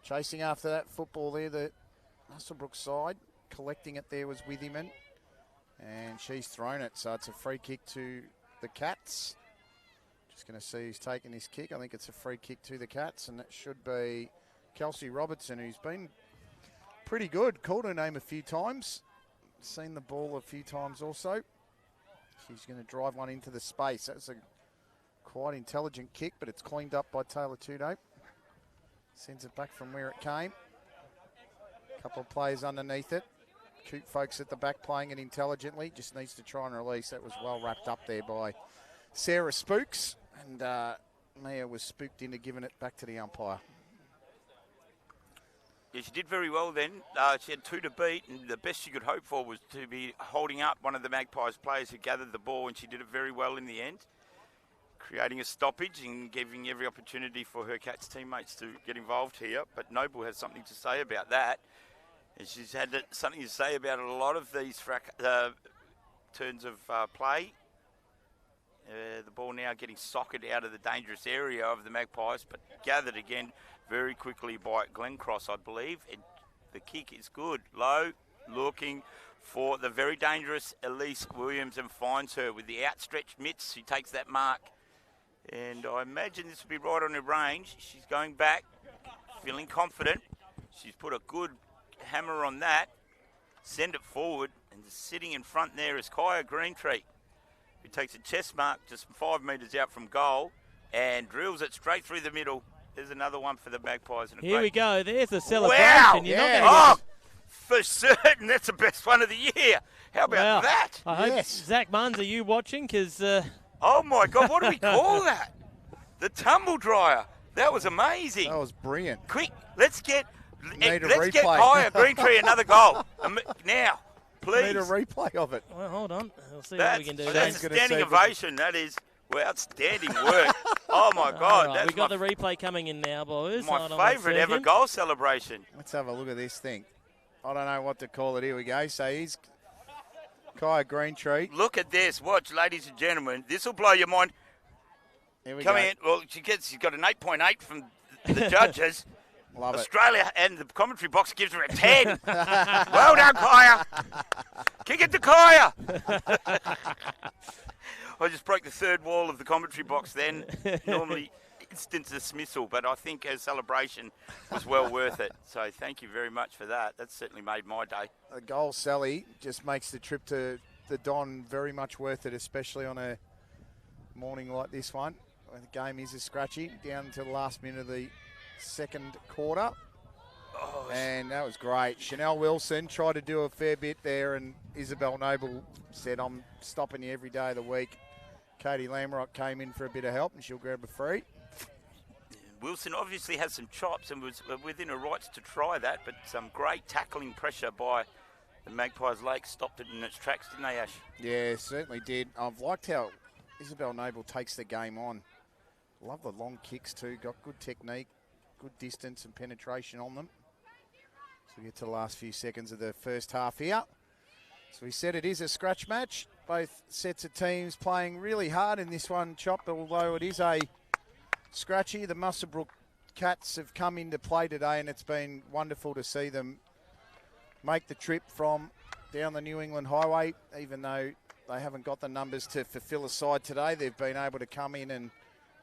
Chasing after that football there, the Muswellbrook side. Collecting it there was Withyman. And she's thrown it, so it's a free kick to the Cats. Just going to see who's taking this kick. I think it's a free kick to the Cats, and that should be Kelsey Robertson, who's been pretty good. Called her name a few times. Seen the ball a few times also. She's going to drive one into the space. That's a quite intelligent kick, but it's cleaned up by Taylor Tudo. Sends it back from where it came. A couple of players underneath it. Cute folks at the back playing it intelligently. Just needs to try and release. That was well wrapped up there by Sarah Spooks. And Mia was spooked into giving it back to the umpire. Yeah, she did very well then. She had 2 to beat, and the best she could hope for was to be holding up one of the Magpies players who gathered the ball, and she did it very well in the end, creating a stoppage and giving every opportunity for her Cats teammates to get involved here. But Noble has something to say about that. And she's had something to say about a lot of these turns of play. The ball now getting socked out of the dangerous area of the Magpies, but gathered again very quickly by Glenn Cross, I believe. And the kick is good. Low, looking for the very dangerous Elise Williams, and finds her with the outstretched mitts. She takes that mark. And I imagine this will be right on her range. She's going back, feeling confident. She's put a good hammer on that. Send it forward. And sitting in front there is Kaya Greentree, who takes a chest mark just 5 metres out from goal and drills it straight through the middle. There's another one for the Magpies. And Here we go. There's the celebration. Wow! You're Yeah. not going For certain, that's the best one of the year. How about that? I hope, Yes. Zach Munns, are you watching? Because Oh, my God, what do we call that? The tumble dryer. That was amazing. That was brilliant. Quick, let's get Need a Let's get replay. Kaya Greentree another goal. Now, please. Need a replay of it. well, hold on. We'll see what we can do. That's James a gonna standing say ovation. That is outstanding work. Oh, my God. All right, That's we've got the replay coming in now, boys. my Hold on one favourite ever second. goal celebration. Let's have a look at this thing. I don't know what to call it. Here we go. So he's Kaya Greentree. Look at this. Watch, ladies and gentlemen. This will blow your mind. Here we Come go. in. Well, she's got an 8.8 from the judges. Love it. Australia, and the commentary box gives her a 10. Well done, Kaya. Kick it to Kaya. I just broke the third wall of the commentary box then. Normally instant dismissal, but I think her celebration was well worth it. So thank you very much for that. That certainly made my day. The goal, Sally, just makes the trip to the Don very much worth it, especially on a morning like this one. The game is a scratchy down to the last minute of the second quarter. And that was great. Chanel Wilson tried to do a fair bit there, and Isabel Noble said, I'm stopping you every day of the week. Katie Lamrock came in for a bit of help, and she'll grab a free. Wilson obviously has some chops and was within her rights to try that, but some great tackling pressure by the Magpies Lake stopped it in its tracks, didn't they, Ash? Yeah, certainly did. I've liked how Isabel Noble takes the game on. Love the long kicks too. Got good technique, good distance and penetration on them. So we get to the last few seconds of the first half here. So we said it is a scratch match. Both sets of teams playing really hard in this one, Chop, although it is a scratchy. The Muswellbrook Cats have come into play today, and it's been wonderful to see them make the trip from down the New England Highway. Even though they haven't got the numbers to fulfill a side today, they've been able to come in and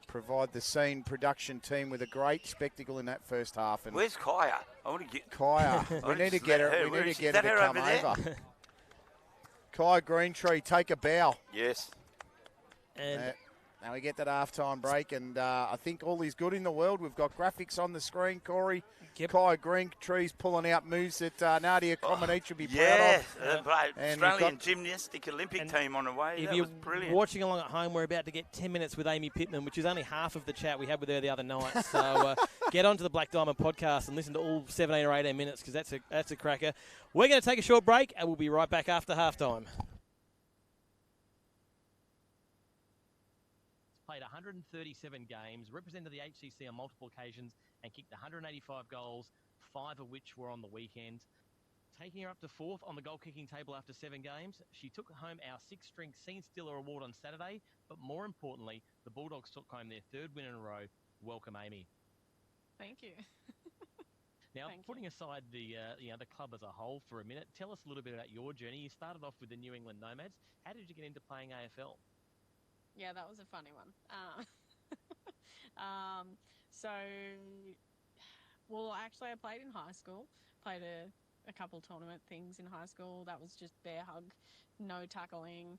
provide the scene production team with a great spectacle in that first half. And Where's Kaya? I want to get Kaya, we need to get her. We need to get her to come over. Kaya Greentree, take a bow. Yes. And Now we get that halftime break, and I think all is good in the world. We've got graphics on the screen, Corey. Yep. Kai Green, Trees pulling out moves that Nadia Comaneci would be proud Yeah, of. And Australian we've got- gymnastic Olympic team on the way. If That you're was brilliant. watching along at home, we're about to get 10 minutes with Amy Pittman, which is only half of the chat we had with her the other night. So get onto the Black Diamond podcast and listen to all 17 or 18 minutes because that's a cracker. We're going to take a short break, and we'll be right back after halftime. Played 137 games, represented the HCC on multiple occasions, and kicked 185 goals, 5 of which were on the weekend. Taking her up to 4th on the goal-kicking table after 7 games, she took home our 6th-string Scene Stealer Award on Saturday, but more importantly, the Bulldogs took home their 3rd win in a row. Welcome, Amy. Thank you. Now, Thank putting aside the club as a whole for a minute, tell us a little bit about your journey. You started off with the New England Nomads. How did you get into playing AFL? Yeah, that was a funny one. So, well, actually, I played in high school. Played a couple tournament things in high school. That was just bear hug, no tackling,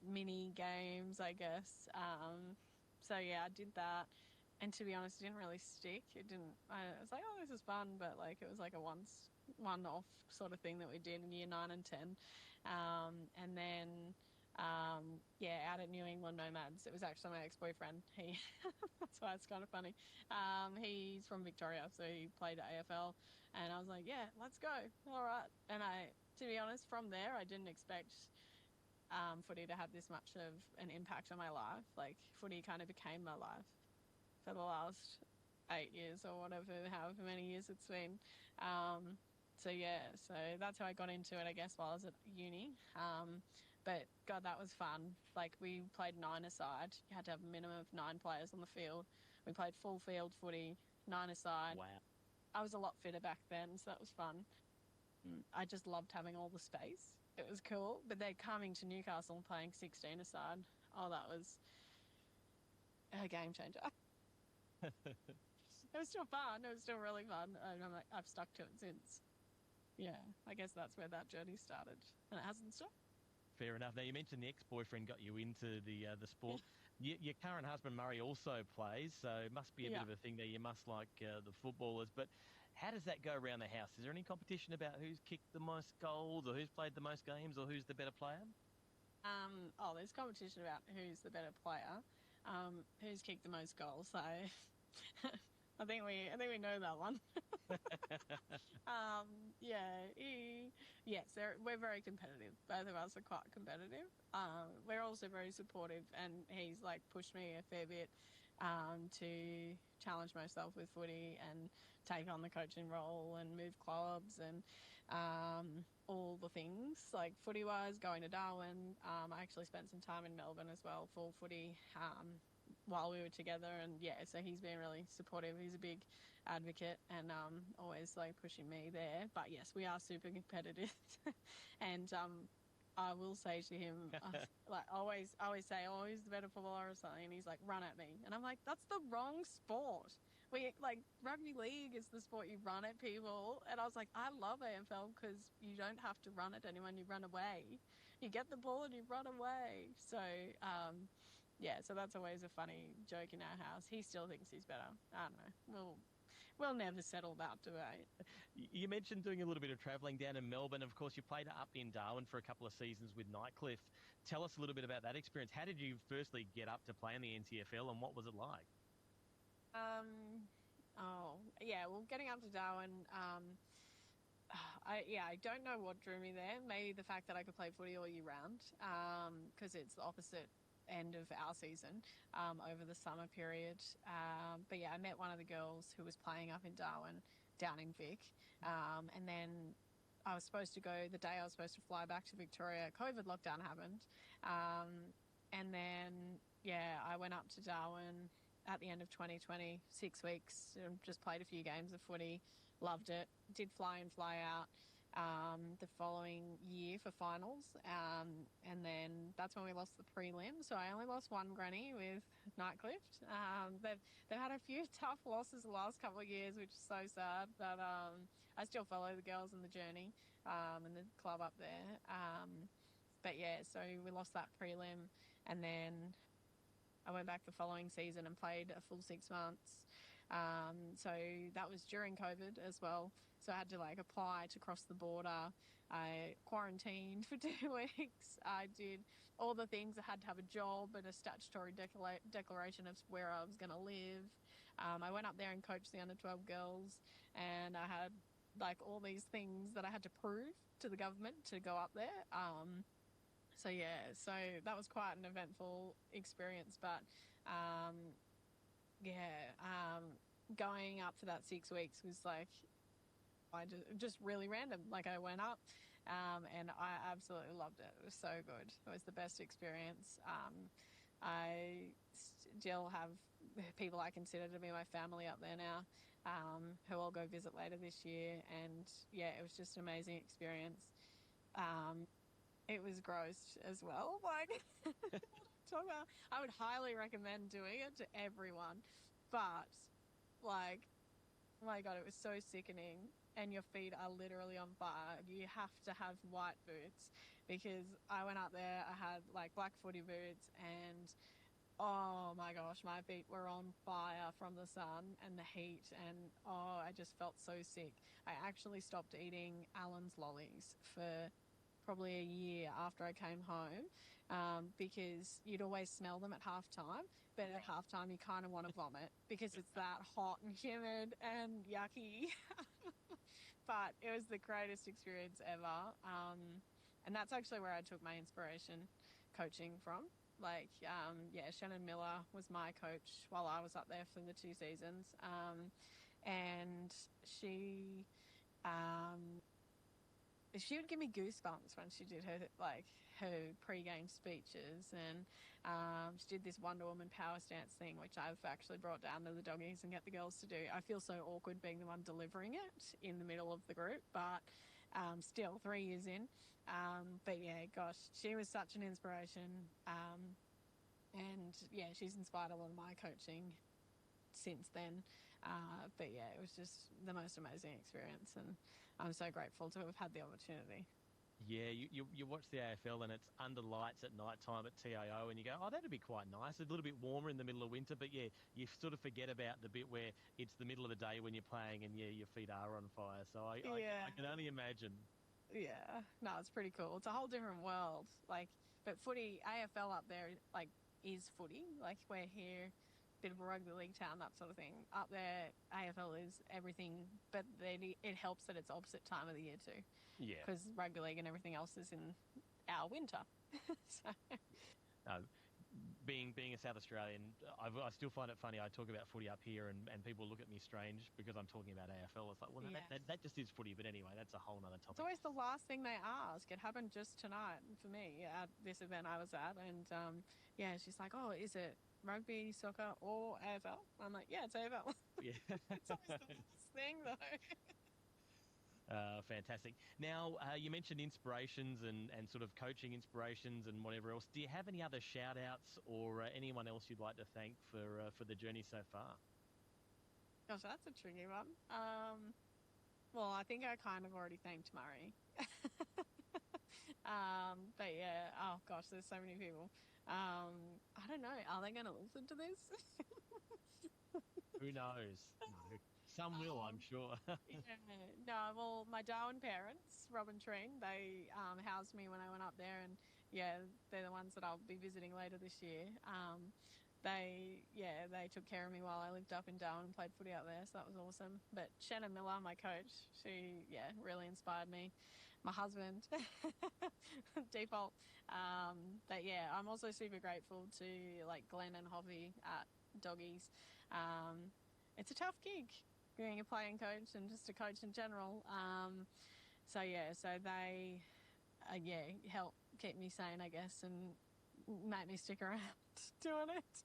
mini games, I guess. So yeah, I did that. And to be honest, it didn't really stick. It didn't. I was like, oh, this is fun, but like it was like a one-off sort of thing that we did in year 9 and 10, and then. Out at New England Nomads. It was actually my ex-boyfriend. That's why it's kind of funny. He's from Victoria, so he played AFL, and I was like, yeah, let's go. All right. And to be honest, from there, I didn't expect footy to have this much of an impact on my life. Like, footy kind of became my life for the last 8 years or whatever, however many years it's been. So that's how I got into it, I guess, while I was at uni. But, God, that was fun. Like, we played 9-a-side. You had to have a minimum of 9 players on the field. We played full field footy, 9-a-side. Wow. I was a lot fitter back then, so that was fun. I just loved having all the space. It was cool. But then coming to Newcastle and playing 16-a-side, that was a game changer. It was still fun. It was still really fun. And I've stuck to it since. Yeah, I guess that's where that journey started. And it hasn't stopped. Fair enough. Now, you mentioned the ex-boyfriend got you into the sport. Your current husband, Murray, also plays, so it must be a bit of a thing there. You must like the footballers. But how does that go around the house? Is there any competition about who's kicked the most goals or who's played the most games or who's the better player? There's competition about who's the better player, who's kicked the most goals. So I think we know that one. We're very competitive. Both of us are quite competitive. We're also very supportive, and he's like pushed me a fair bit to challenge myself with footy and take on the coaching role and move clubs and all the things like footy wise. Going to Darwin, I actually spent some time in Melbourne as well for footy. While we were together, and so he's been really supportive. He's a big advocate and always like pushing me there. But yes, we are super competitive, and I will say to him, like I always say, oh, who's the better footballer or something, and he's like, run at me, and I'm like, that's the wrong sport. We like rugby league is the sport you run at people, and I was like, I love AFL because you don't have to run at anyone, you run away. You get the ball and you run away. So. So that's always a funny joke in our house. He still thinks he's better. I don't know. We'll never settle that debate. You mentioned doing a little bit of travelling down in Melbourne. Of course, you played up in Darwin for a couple of seasons with Nightcliff. Tell us a little bit about that experience. How did you firstly get up to play in the NTFL, and what was it like? Getting up to Darwin, I don't know what drew me there. Maybe the fact that I could play footy all year round, because it's the opposite end of our season over the summer period. I met one of the girls who was playing up in Darwin, down in Vic, and then I was supposed to go the day I was supposed to fly back to Victoria. COVID lockdown happened, and then I went up to Darwin at the end of 2020, 6 weeks, just played a few games of footy, loved it, did fly in, fly out. The following year for finals, and then that's when we lost the prelim. So I only lost one granny with Nightcliff. They've had a few tough losses the last couple of years, which is so sad. But I still follow the girls in the journey and the club up there. So we lost that prelim, and then went back the following season and played a full 6 months. So that was during COVID as well. So I had to like apply to cross the border. I quarantined for 2 weeks. I did all the things. I had to have a job and a statutory declaration of where I was going to live. I went up there and coached the under 12 girls, and I had like all these things that I had to prove to the government to go up there. So that was quite an eventful experience, but going up for that 6 weeks was like, I just really random. Like I went up, and I absolutely loved it. It was so good. It was the best experience. I still have people I consider to be my family up there now, who I'll go visit later this year. And yeah, it was just an amazing experience. It was gross as well. Like, I would highly recommend doing it to everyone, but like, oh my God, it was so sickening. And your feet are literally on fire. You have to have white boots, because I went up there, I had like black footy boots, and oh my gosh, my feet were on fire from the sun and the heat, and I just felt so sick. I actually stopped eating Allen's lollies for probably a year after I came home, because you'd always smell them at halftime, but at halftime you kind of want to vomit because it's that hot and humid and yucky. But it was the greatest experience ever. And that's actually where I took my inspiration coaching from. Like, Shannon Miller was my coach while I was up there for the 2 seasons. And she would give me goosebumps when she did her pre-game speeches, and she did this Wonder Woman power stance thing, which I've actually brought down to the doggies and get the girls to do. I feel so awkward being the one delivering it in the middle of the group, but still 3 years in. But yeah, gosh, she was such an inspiration. And yeah, she's inspired a lot of my coaching since then. But yeah, it was just the most amazing experience, and I'm so grateful to have had the opportunity. Yeah, you watch the AFL and it's under lights at night time at TIO, and you go, oh, that'd be quite nice. It's a little bit warmer in the middle of winter, but yeah, you sort of forget about the bit where it's the middle of the day when you're playing and yeah, your feet are on fire. So I can only imagine. Yeah, no, it's pretty cool. It's a whole different world. Like, but footy, AFL up there, like, is footy. Like, we're here, bit of a rugby league town, that sort of thing. Up there, AFL is everything, but it helps that it's opposite time of the year too. Yeah. Because rugby league and everything else is in our winter. So. Being a South Australian, I still find it funny. I talk about footy up here, and people look at me strange because I'm talking about AFL. It's like, well, that just is footy. But anyway, that's a whole nother topic. It's always the last thing they ask. It happened just tonight for me at this event I was at. And she's like, oh, is it rugby, soccer, or AFL? I'm like, yeah, it's AFL. Yeah. It's always the last thing, though. Fantastic. Now, you mentioned inspirations and sort of coaching inspirations and whatever else. Do you have any other shout-outs or anyone else you'd like to thank for the journey so far? Gosh, that's a tricky one. Well, I think I kind of already thanked Murray. But yeah, oh gosh, there's so many people. I don't know. Are they going to listen to this? Who knows? No. Some will, I'm sure. No, well, my Darwin parents, Rob and Trine, they housed me when I went up there, and yeah, they're the ones that I'll be visiting later this year. They took care of me while I lived up in Darwin and played footy out there, so that was awesome. But Shannon Miller, my coach, she really inspired me. My husband, default. But yeah, I'm also super grateful to like Glenn and Hovey at Doggies. It's a tough gig, being a playing coach and just a coach in general. So they help keep me sane, I guess, and make me stick around doing it.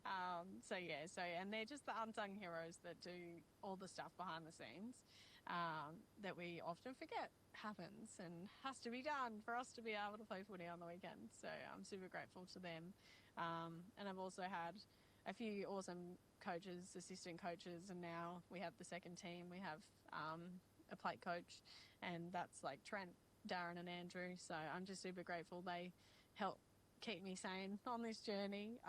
And they're just the unsung heroes that do all the stuff behind the scenes that we often forget happens and has to be done for us to be able to play footy on the weekend. So I'm super grateful to them. And I've also had a few awesome coaches, assistant coaches, and now we have the second team. We have a plate coach, and that's like Trent, Darren and Andrew. So I'm just super grateful. They help keep me sane on this journey.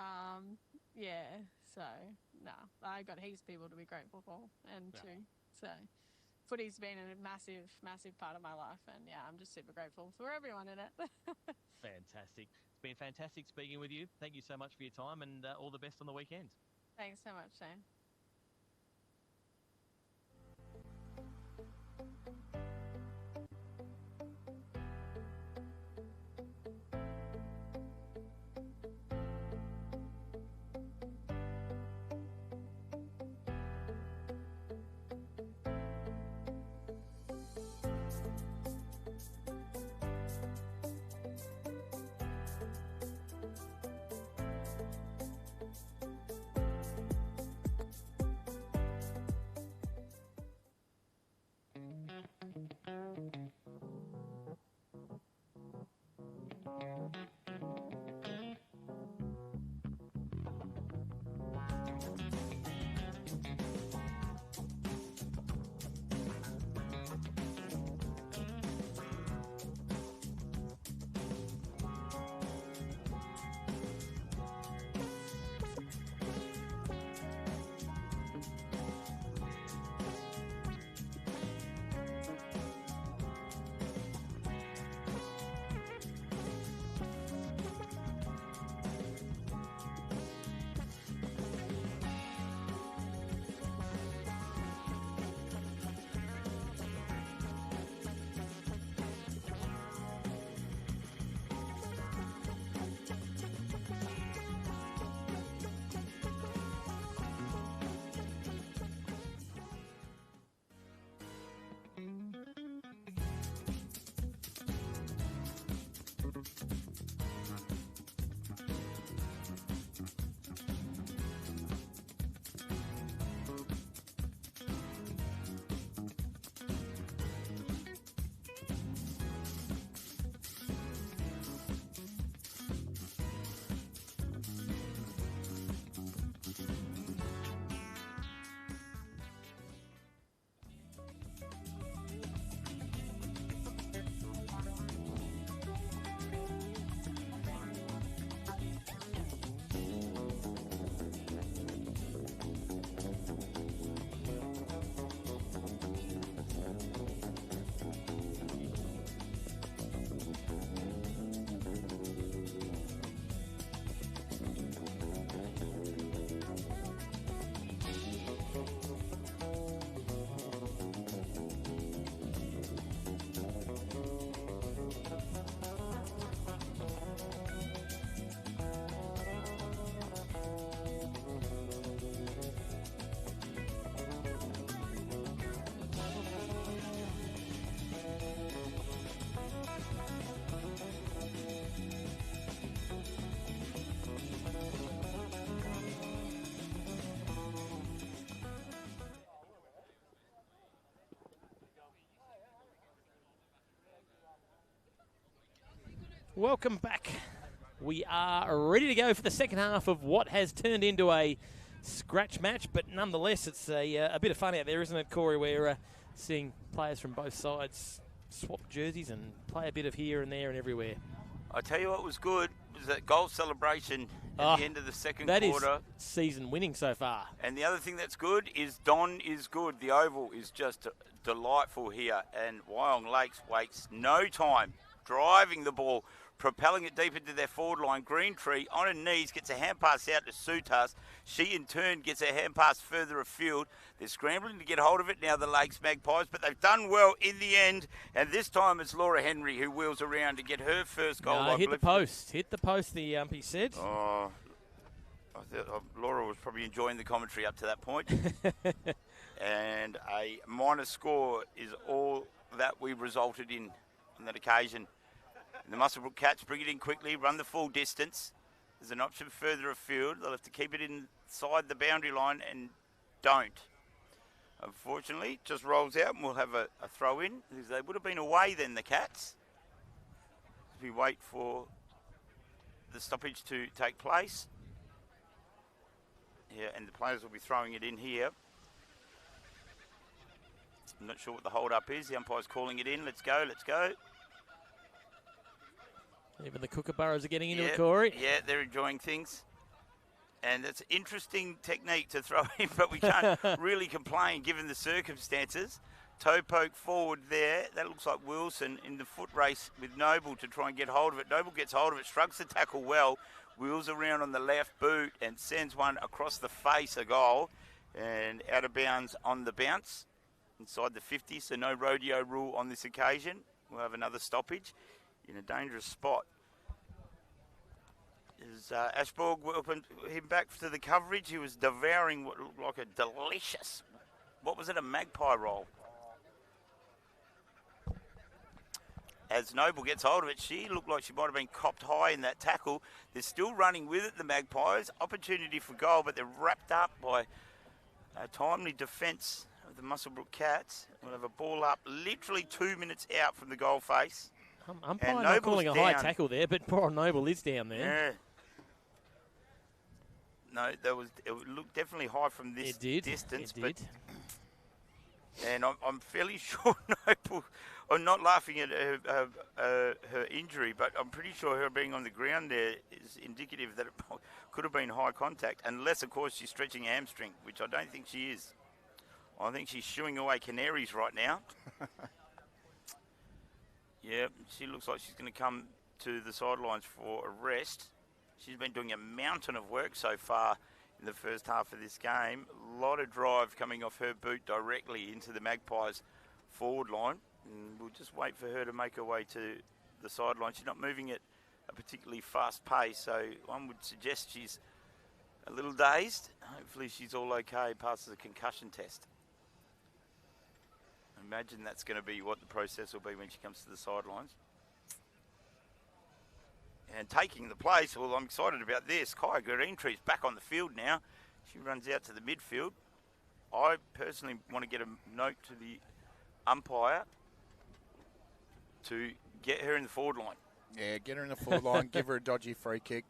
Yeah, so no, I got heaps of people to be grateful for and Yeah. to. So footy's been a massive, massive part of my life, and yeah, I'm just super grateful for everyone in it. Fantastic. It's been fantastic speaking with you. Thank you so much for your time, and all the best on the weekend. Thanks so much, Shane. Welcome back. We are ready to go for the second half of what has turned into a scratch match, but nonetheless, it's a bit of fun out there, isn't it, Corey? We're seeing players from both sides swap jerseys and play a bit of here and there and everywhere. I tell you what was good was that goal celebration at the end of the second that quarter. That is season winning so far. And the other thing that's good is Don is good. The oval is just delightful here, and Wyong Lakes wastes no time driving the ball, propelling it deep into their forward line. Green Tree on her knees gets a hand pass out to Sutas. She in turn gets a hand pass further afield. They're scrambling to get hold of it now, the Lakes Magpies, but they've done well in the end. And this time it's Laura Henry who wheels around to get her first goal. No, hit the post. Hit the post, the umpy said. Oh, I thought Laura was probably enjoying the commentary up to that point. And a minor score is all that we resulted in on that occasion. And the Muswellbrook Cats bring it in quickly, run the full distance. There's an option further afield. They'll have to keep it inside the boundary line and don't. Unfortunately, just rolls out and we'll have a throw in. Because they would have been away then, the Cats. As we wait for the stoppage to take place. Yeah, and the players will be throwing it in here. I'm not sure what the hold up is. The umpire's calling it in. Let's go, let's go. Even the kookaburras are getting into Yeah, it, Corey. Yeah, they're enjoying things. And it's an interesting technique to throw in, but we can't really complain given the circumstances. Toe poke forward there. That looks like Wilson in the foot race with Noble to try and get hold of it. Noble gets hold of it, shrugs the tackle well, wheels around on the left boot and sends one across the face, a goal, and out of bounds on the bounce inside the 50, so no rodeo rule on this occasion. We'll have another stoppage in a dangerous spot. As Ashborg welcomed him back to the coverage, he was devouring what looked like a delicious, what was it, a magpie roll. As Noble gets hold of it, she looked like she might have been copped high in that tackle. They're still running with it, the Magpies. Opportunity for goal, but they're wrapped up by a timely defence of the Muswellbrook Cats. We'll have a ball up literally 2 minutes out from the goal face. I'm probably not calling a high tackle there, but poor Noble is down there. Yeah. No, it looked definitely high from this distance. It did. And I'm fairly sure Noble, I'm not laughing at her injury, but I'm pretty sure her being on the ground there is indicative that it could have been high contact, unless, of course, she's stretching a hamstring, which I don't think she is. I think she's shooing away canaries right now. Yeah, she looks like she's going to come to the sidelines for a rest. She's been doing a mountain of work so far in the first half of this game. A lot of drive coming off her boot directly into the Magpies forward line. And we'll just wait for her to make her way to the sideline. She's not moving at a particularly fast pace, so one would suggest she's a little dazed. Hopefully she's all okay, passes the concussion test. I imagine that's going to be what the process will be when she comes to the sidelines. And taking the place, well, I'm excited about this. Kaya Greentree's back on the field now. She runs out to the midfield. I personally want to get a note to the umpire to get her in the forward line. Yeah, get her in the forward line, give her a dodgy free kick.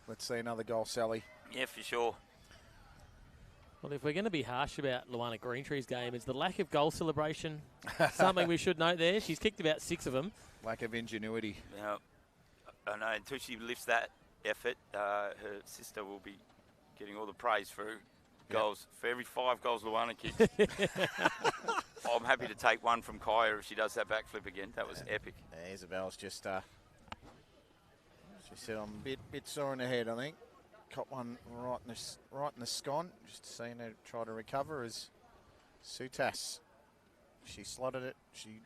Let's see another goal, Sally. Yeah, for sure. Well, if we're going to be harsh about Luana Greentree's game, is the lack of goal celebration something we should note there? She's kicked about 6 of them. Lack of ingenuity. Now, I know until she lifts that effort, her sister will be getting all the praise for goals. For every 5 goals Luana kicks, I'm happy to take one from Kaya if she does that backflip again. That was epic. Isabel's just, she said, I'm a bit sore in the head, I think. Caught one right in the scone. Just seeing her try to recover as Sutas. She slotted it. She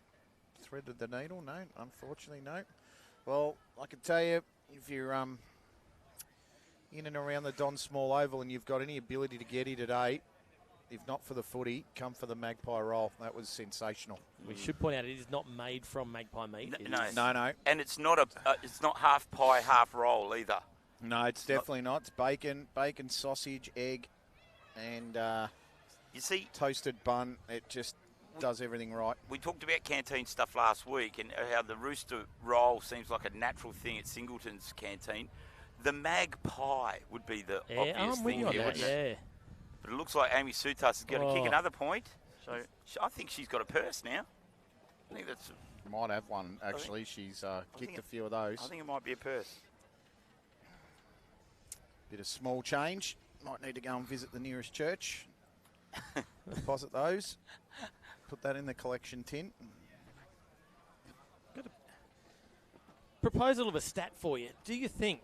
threaded the needle. No, unfortunately, no. Well, I can tell you, if you're in and around the Don Small Oval and you've got any ability to get here today, if not for the footy, come for the magpie roll. That was sensational. We should point out it is not made from magpie meat. No. And it's not it's not half pie, half roll either. No, it's definitely not. It's bacon, sausage, egg, and you see, toasted bun. It just does everything right. We talked about canteen stuff last week and how the rooster roll seems like a natural thing at Singleton's canteen. The magpie would be the obvious thing here, wouldn't it? But it looks like Amy Sutas is going to kick another point. So I think she's got a purse now. I think that's... Might have one, actually. She's kicked a few of those. I think it might be a purse. Bit of small change. Might need to go and visit the nearest church. Deposit those. Put that in the collection tin. Got a proposal of a stat for you. Do you think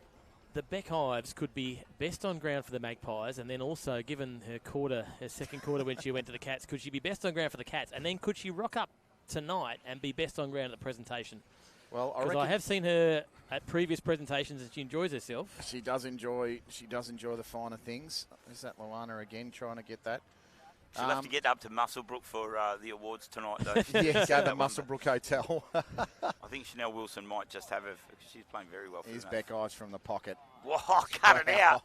the Beck Hives could be best on ground for the Magpies, and then also, given her second quarter when she went to the Cats, could she be best on ground for the Cats, and then could she rock up tonight and be best on ground at the presentation? Well, I have seen her at previous presentations and she enjoys herself. She does enjoy the finer things. Is that Luana again trying to get that? She'll have to get up to Muswellbrook for the awards tonight, though. Yeah, go to the Muswellbrook Hotel. I think Chanel Wilson might just have her, because she's playing very well for Here's Beck Ives from the pocket. Whoa, cut it out.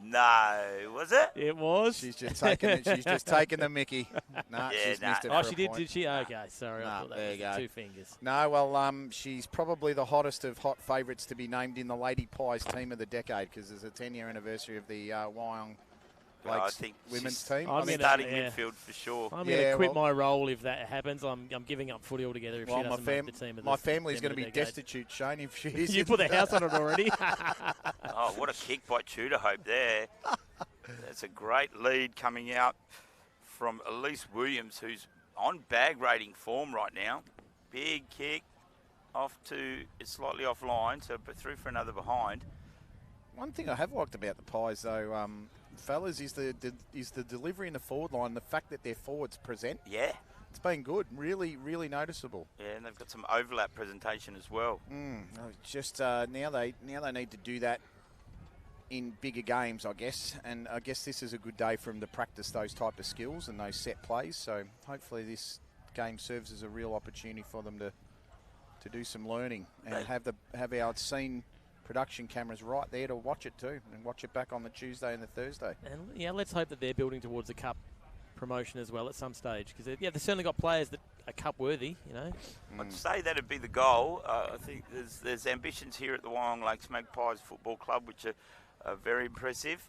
No, was it? It was. She's just taking it. She's just taking the Mickey. She's missed it. Oh, she did, did she? Okay, sorry. I thought there that you was go. 2 fingers. No, well, she's probably the hottest of hot favourites to be named in the Lady Pies team of the decade, because there's a 10-year anniversary of the Wyong I Blake's think women's she's team? I'm gonna- starting yeah. midfield for sure. I'm Yeah, going to quit well- my role if that happens. I'm giving up footy altogether if Well, she doesn't make the team. my family's going to be decade. destitute, Shane, if she is. You put the house on it already. Oh, what a kick by Tudor Hope there. That's a great lead coming out from Elise Williams, who's on bag rating form right now. Big kick off to, it's slightly offline, so but through for another behind. One thing I have liked about the Pies, though, fellas, is the delivery in the forward line. The fact that their forwards present. Yeah. It's been good. Really, really noticeable. Yeah, and they've got some overlap presentation as well. Just now they need to do that in bigger games, I guess. And I guess this is a good day for them to practice those type of skills and those set plays. So hopefully this game serves as a real opportunity for them to do some learning and have our scene production cameras right there to watch it too, and watch it back on the Tuesday and the Thursday. And yeah, let's hope that they're building towards a cup promotion as well at some stage, because they've certainly got players that are cup worthy. I'd say that'd be the goal. I think there's ambitions here at the Wyong Lakes Magpies Football Club, which are very impressive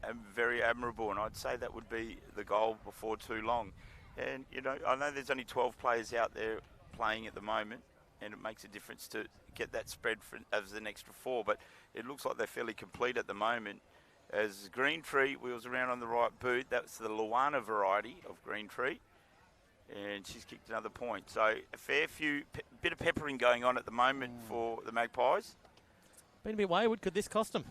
and very admirable, and I'd say that would be the goal before too long. And I know there's only 12 players out there playing at the moment, and it makes a difference to get that spread as an extra 4, but it looks like they're fairly complete at the moment. As Green Tree wheels around on the right boot, that's the Luana variety of Green Tree, and she's kicked another point. So a fair bit of peppering going on at the moment for the Magpies. Been a bit wayward. Could this cost them?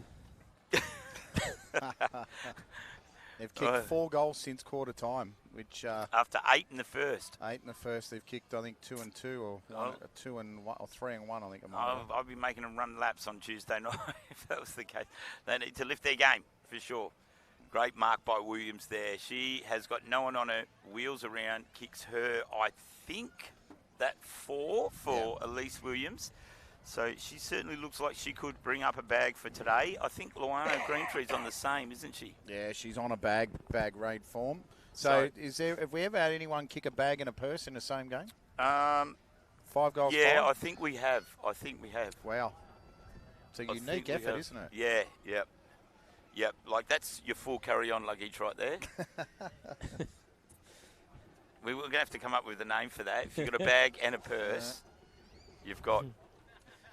They've kicked 4 goals since quarter time, which after 8 in the first. 8 in the first, they've kicked, I think, 2 and 2, or 2 and 1, or 3 and 1. I think. I'll be making them run laps on Tuesday night if that was the case. They need to lift their game for sure. Great mark by Williams there. She has got no one on her, wheels around, kicks her, I think, that 4 for Elise Williams. So she certainly looks like she could bring up a bag for today. I think Luana Greentree's on the same, isn't she? Yeah, she's on a bag raid form. So have we ever had anyone kick a bag and a purse in the same game? 5 goals. Yeah, 5? I think we have. Wow. It's a unique effort, isn't it? Yeah, yep. Like that's your full carry-on luggage right there. We're going to have to come up with a name for that. If you've got a bag and a purse, you've got...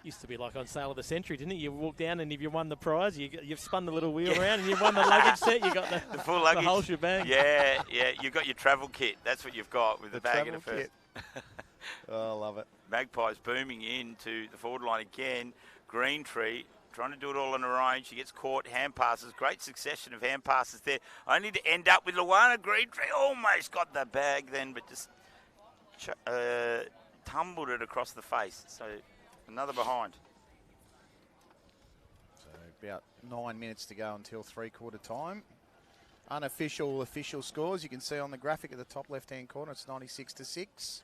Used to be like on Sale of the Century, didn't it? You walk down and if you won the prize, you've spun the little wheel around and you've won the luggage set. You got the full luggage, the whole shebang. Yeah. You've got your travel kit. That's what you've got with the bag and a purse. Oh, I love it. Magpies booming into the forward line again. Green Tree trying to do it all on her own. She gets caught. Hand passes. Great succession of hand passes there. Only to end up with Luana Green Tree. Almost got the bag then, but just tumbled it across the face. So another behind. So about 9 minutes to go until 3/4 time. Official scores you can see on the graphic at the top left-hand corner. It's 96-6.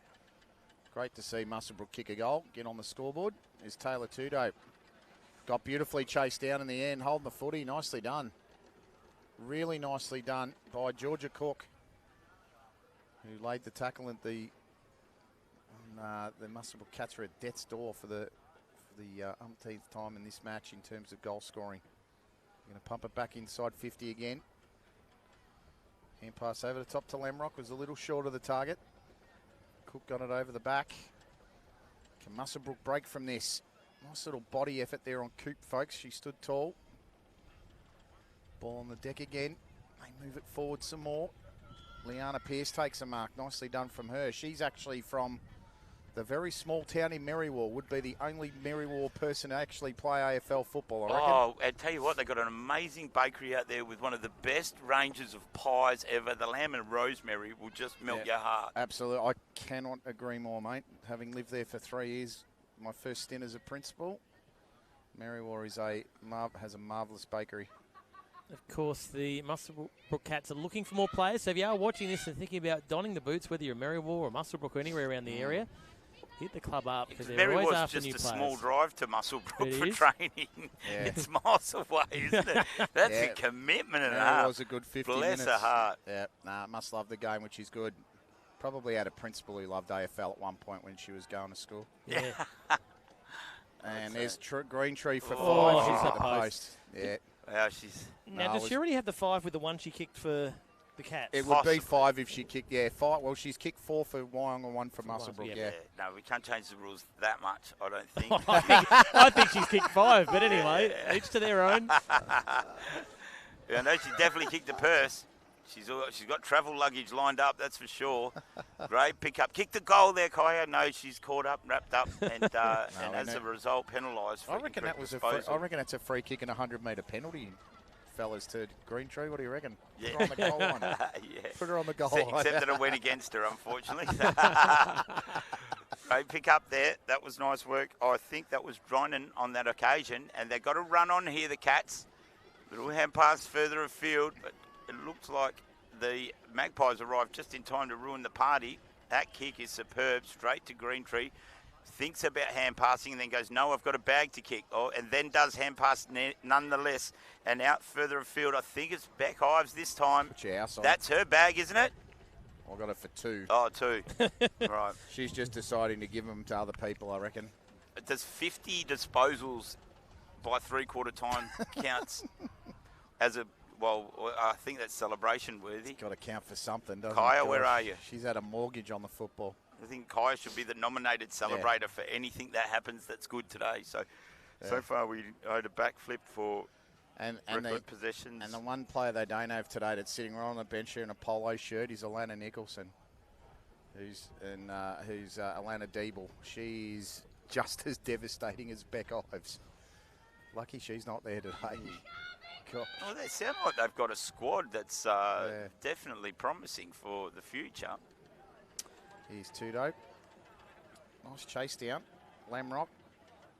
Great to see Muswellbrook kick a goal, get on the scoreboard. Is Taylor Tudo. Got beautifully chased down in the end, holding the footy. Nicely done. Really nicely done by Georgia Cook, who laid the tackle at the Muswellbrook Cats are at death's door for the umpteenth time in this match in terms of goal scoring. Going to pump it back inside 50 again. Hand pass over the top to Lamrock was a little short of the target. Cook got it over the back. Can Muswellbrook break from this? Nice little body effort there on Coop, folks. She stood tall. Ball on the deck again. They move it forward some more. Liana Pearce takes a mark. Nicely done from her. She's actually from the very small town in Merriwall. Would be the only Merriwall person to actually play AFL football, I reckon. Oh, I tell you what, they've got an amazing bakery out there with one of the best ranges of pies ever. The lamb and rosemary will just melt your heart. Absolutely. I cannot agree more, mate. Having lived there for 3 years, my first stint as a principal, Merriwall has a marvellous bakery. Of course, the Muswellbrook Cats are looking for more players. So if you are watching this and thinking about donning the boots, whether you're Merriwall or Muswellbrook or anywhere around the area, hit the club up because they're always after new players. Just a small drive to Muswellbrook for is. training. Yeah. It's miles away, isn't it? That's a commitment and a half. It was a good 50 Bless minutes. her heart. Yeah, must love the game, which is good. Probably had a principal who loved AFL at one point when she was going to school. Yeah. And there's Green Tree for 5. Oh, She's hit at the the post. post. Yeah. Wow, she's... Now, No, does she already have the 5 with the one she kicked for the Cats? It would be Possibly. 5 if she kicked, 5. Well, she's kicked 4 for Wyong and 1 for Muswellbrook, yeah. No, we can't change the rules that much, I don't think. I think she's kicked 5, but anyway, each to their own. I know she definitely kicked the purse. She's got travel luggage lined up, that's for sure. Great pick-up. Kick the goal there, Kaya. No, she's caught up, wrapped up, and as a result, penalised for I reckon that was I reckon that's a free kick and a 100-metre penalty, fellas, to Green Tree. What do you reckon? Yeah. Put her on the goal line. Yeah. Put her on the goal line. Except that it went against her, unfortunately. Great pick up there. That was nice work. I think that was Drynan on that occasion, and they got a run on here, the Cats. Little hand pass further afield, but it looks like the Magpies arrived just in time to ruin the party. That kick is superb, straight to Green Tree. Thinks about hand passing and then goes, no, I've got a bag to kick. Oh, and then does hand pass nonetheless. And out further afield, I think it's Beck Ives this time. Put your house on. That's her bag, isn't it? I got it for 2. Oh, 2. Right. She's just deciding to give them to other people, I reckon. Does 50 disposals by three-quarter time counts as a... Well, I think that's celebration worthy. Got to count for something, doesn't Kaya, it? where Gosh, are you? She's had a mortgage on the football. I think Kaya should be the nominated celebrator for anything that happens that's good today. So far we owed a backflip for and record possessions. And the one player they don't have today that's sitting right on the bench here in a polo shirt is Alana Nicholson, who's Alana Deeble. She's just as devastating as Beck Ives. Lucky she's not there today. Gosh. Oh, they sound like they've got a squad that's definitely promising for the future. Here's Tudo. Nice chase down. Lamrock.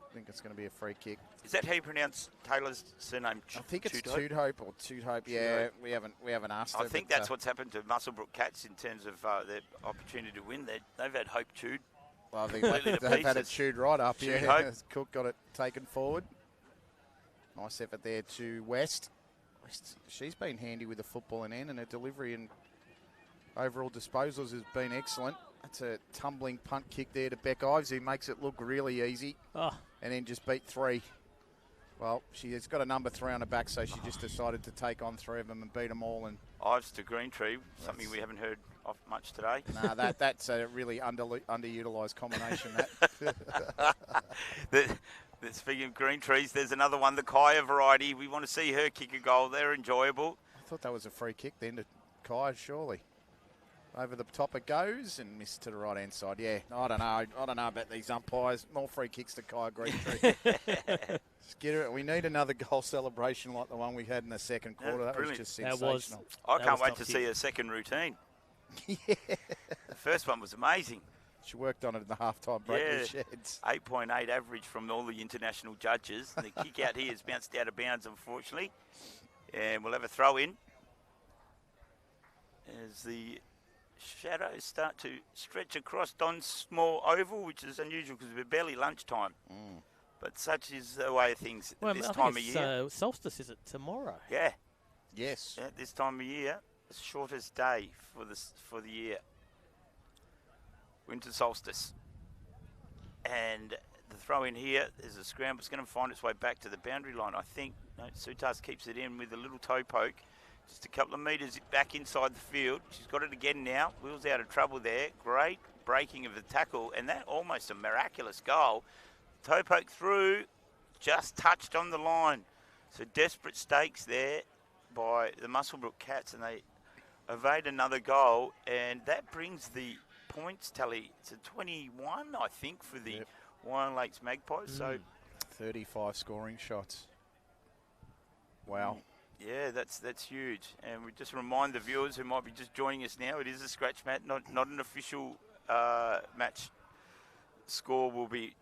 I think it's going to be a free kick. Is that how you pronounce Taylor's surname? I think it's Tudo? Tudhope or Tudhope. Yeah, we haven't asked her. I think that's what's happened to Muswellbrook Cats in terms of their opportunity to win. They've had hope chewed. Well, I think completely to they've had it pieces. chewed right up. Chewed Yeah, hope. Cook got it taken forward. Nice effort there to West. She's been handy with the football in hand, and her delivery and overall disposals has been excellent. That's a tumbling punt kick there to Beck Ives, who makes it look really easy, and then just beat 3. Well, she has got a number 3 on her back, so she just decided to take on 3 of them and beat them all. And Ives to Green Tree, something we haven't heard of much today. that's a really underutilised combination. Speaking of green trees, there's another one, the Kaya variety. We want to see her kick a goal. They're enjoyable. I thought that was a free kick then to Kai, surely. Over the top it goes and missed to the right-hand side. Yeah, I don't know about these umpires. More free kicks to Kai Green Tree. Just get it. We need another goal celebration like the one we had in the second quarter. That was just sensational. I can't wait to see her second routine. Yeah. The first one was amazing. She worked on it in the half-time break with Sheds. 8.8 average from all the international judges. The kick out here has bounced out of bounds, unfortunately. And we'll have a throw in as the shadows start to stretch across Don's small oval, which is unusual because we're barely lunchtime. But such is the way of things at this time of year. Solstice, is it tomorrow? Yeah. Yes. Yeah, this time of year, the shortest day for the year. Winter solstice. And the throw in here is a scramble. It's going to find its way back to the boundary line, I think. No, Sutas keeps it in with a little toe poke. Just a couple of metres back inside the field. She's got it again now. Wheels out of trouble there. Great breaking of the tackle. And that almost a miraculous goal. Toe poke through. Just touched on the line. So desperate stakes there by the Muswellbrook Cats. And they evade another goal. And that brings the points tally to 21, I think, for the Wyong Lakes Magpies. So 35 scoring shots. Wow. Yeah, that's huge. And we just remind the viewers who might be just joining us now, it is a scratch match, not an official match score will be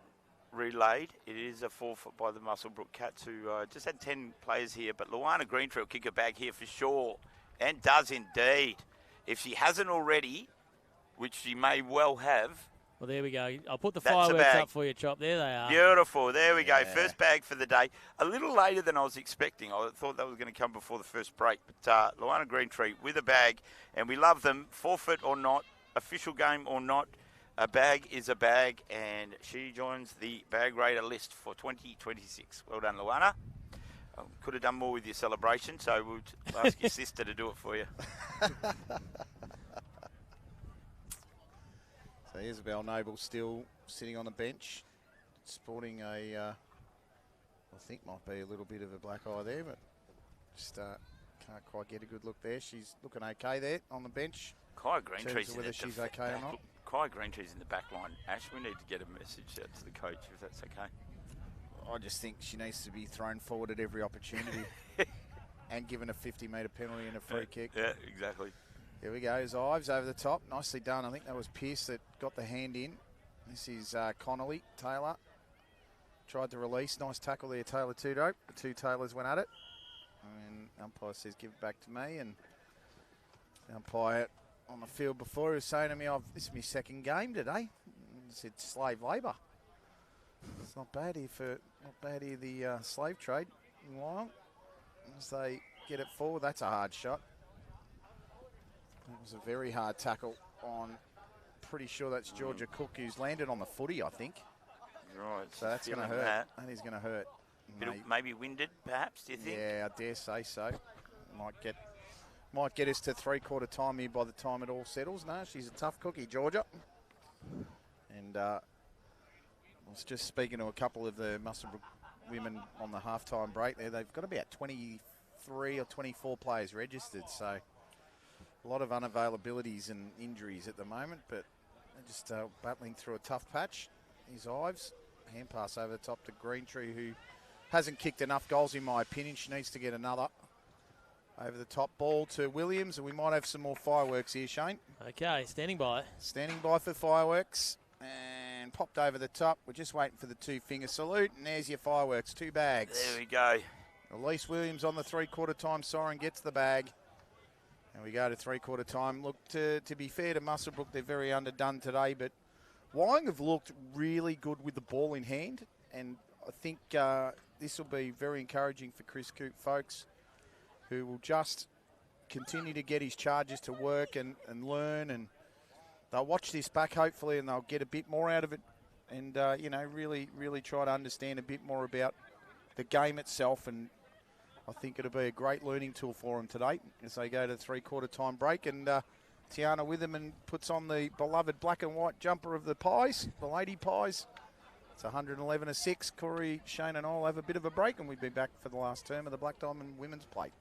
relayed. It is a forfeit by the Muswellbrook Cats, who just had 10 players here. But Luana Greentree will kick a bag here for sure, and does indeed. If she hasn't already, which she may well have. Well, there we go. I'll put the That's fireworks up for you, Chop. There they are. Beautiful. There we go. First bag for the day. A little later than I was expecting. I thought that was going to come before the first break. But Luana Greentree with a bag, and we love them. Forfeit or not, official game or not, a bag is a bag, and she joins the bag raider list for 2026. Well done, Luana. Could have done more with your celebration, so we'll ask your sister to do it for you. So Isabel Noble still sitting on the bench, sporting a, I think might be a little bit of a black eye there, but just can't quite get a good look there. She's looking okay there on the bench. Kai Greentree's in whether she's okay or not. Kai Greentree's in the back line. Ash, we need to get a message out to the coach, if that's okay. I just think she needs to be thrown forward at every opportunity and given a 50-metre penalty and a free kick. Yeah, exactly. Here we go. Ives over the top. Nicely done. I think that was Pearce that got the hand in. This is Connolly. Taylor tried to release. Nice tackle there, Taylor Tudo. The two Taylors went at it. And umpire says, give it back to me. And the umpire on the field before he was saying to me, this is my second game today. He said, slave labour. It's not bad here the slave trade in Wyong. As they get it forward, that's a hard shot. That was a very hard tackle on, pretty sure that's Georgia Cook, who's landed on the footy, I think. Right. So that's going to hurt. That is going to hurt. Maybe winded, perhaps, do you think? Yeah, I dare say so. Might get us to three-quarter time here by the time it all settles. No, she's a tough cookie, Georgia. And I was just speaking to a couple of the Muswellbrook women on the halftime break there. They've got about 23 or 24 players registered, so a lot of unavailabilities and injuries at the moment, but they're just battling through a tough patch. Here's Ives. Hand pass over the top to Greentree, who hasn't kicked enough goals, in my opinion. She needs to get another. Over the top ball to Williams, and we might have some more fireworks here, Shane. Okay, standing by. Standing by for fireworks. And popped over the top. We're just waiting for the two-finger salute, and there's your fireworks, 2 bags. There we go. Elise Williams on the three-quarter time siren gets the bag. And we go to three-quarter time. Look, to be fair to Muswellbrook, they're very underdone today, but Wyong have looked really good with the ball in hand, and I think this will be very encouraging for Chris Coote, folks, who will just continue to get his charges to work and learn, and they'll watch this back, hopefully, and they'll get a bit more out of it and, really, really try to understand a bit more about the game itself, and I think it'll be a great learning tool for them today as they go to the three-quarter time break. And Tiana with them and puts on the beloved black and white jumper of the Pies, the Lady Pies. It's 111-6. Corey, Shane and I will have a bit of a break, and we'll be back for the last term of the Black Diamond Women's Plate.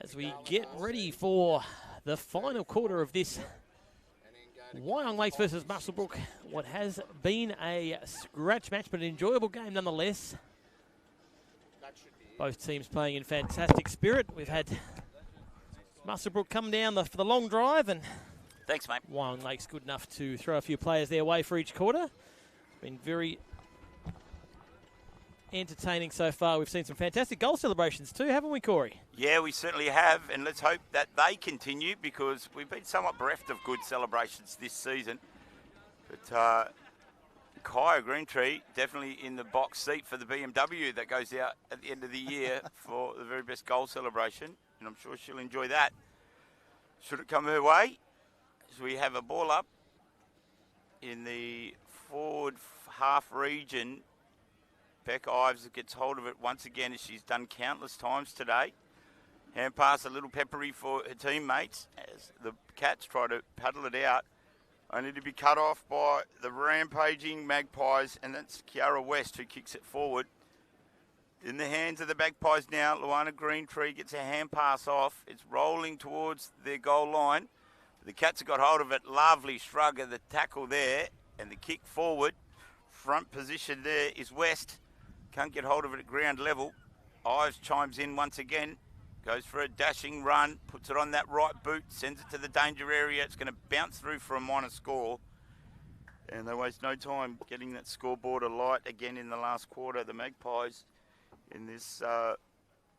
as we get ready for the final quarter of this Wyong Lakes versus Muswellbrook. What has been a scratch match, but an enjoyable game nonetheless. Both teams playing in fantastic spirit. We've had Muswellbrook come down for the long drive, and thanks, mate. Wyong Lakes good enough to throw a few players their way for each quarter. Been very entertaining so far. We've seen some fantastic goal celebrations too, haven't we, Corey? Yeah, we certainly have, and let's hope that they continue, because we've been somewhat bereft of good celebrations this season. But Kaya Greentree definitely in the box seat for the BMW that goes out at the end of the year for the very best goal celebration, and I'm sure she'll enjoy that. Should it come her way, as we have a ball up in the forward half region. Beck Ives gets hold of it once again, as she's done countless times today. Hand pass a little peppery for her teammates as the Cats try to paddle it out. Only to be cut off by the rampaging Magpies, and that's Kiara West who kicks it forward. In the hands of the Magpies now, Luana Greentree gets a hand pass off. It's rolling towards their goal line. The Cats have got hold of it. Lovely shrug of the tackle there, and the kick forward. Front position there is West. Can't get hold of it at ground level. Ives chimes in once again. Goes for a dashing run. Puts it on that right boot. Sends it to the danger area. It's going to bounce through for a minor score. And they waste no time getting that scoreboard alight again in the last quarter. The Magpies in this,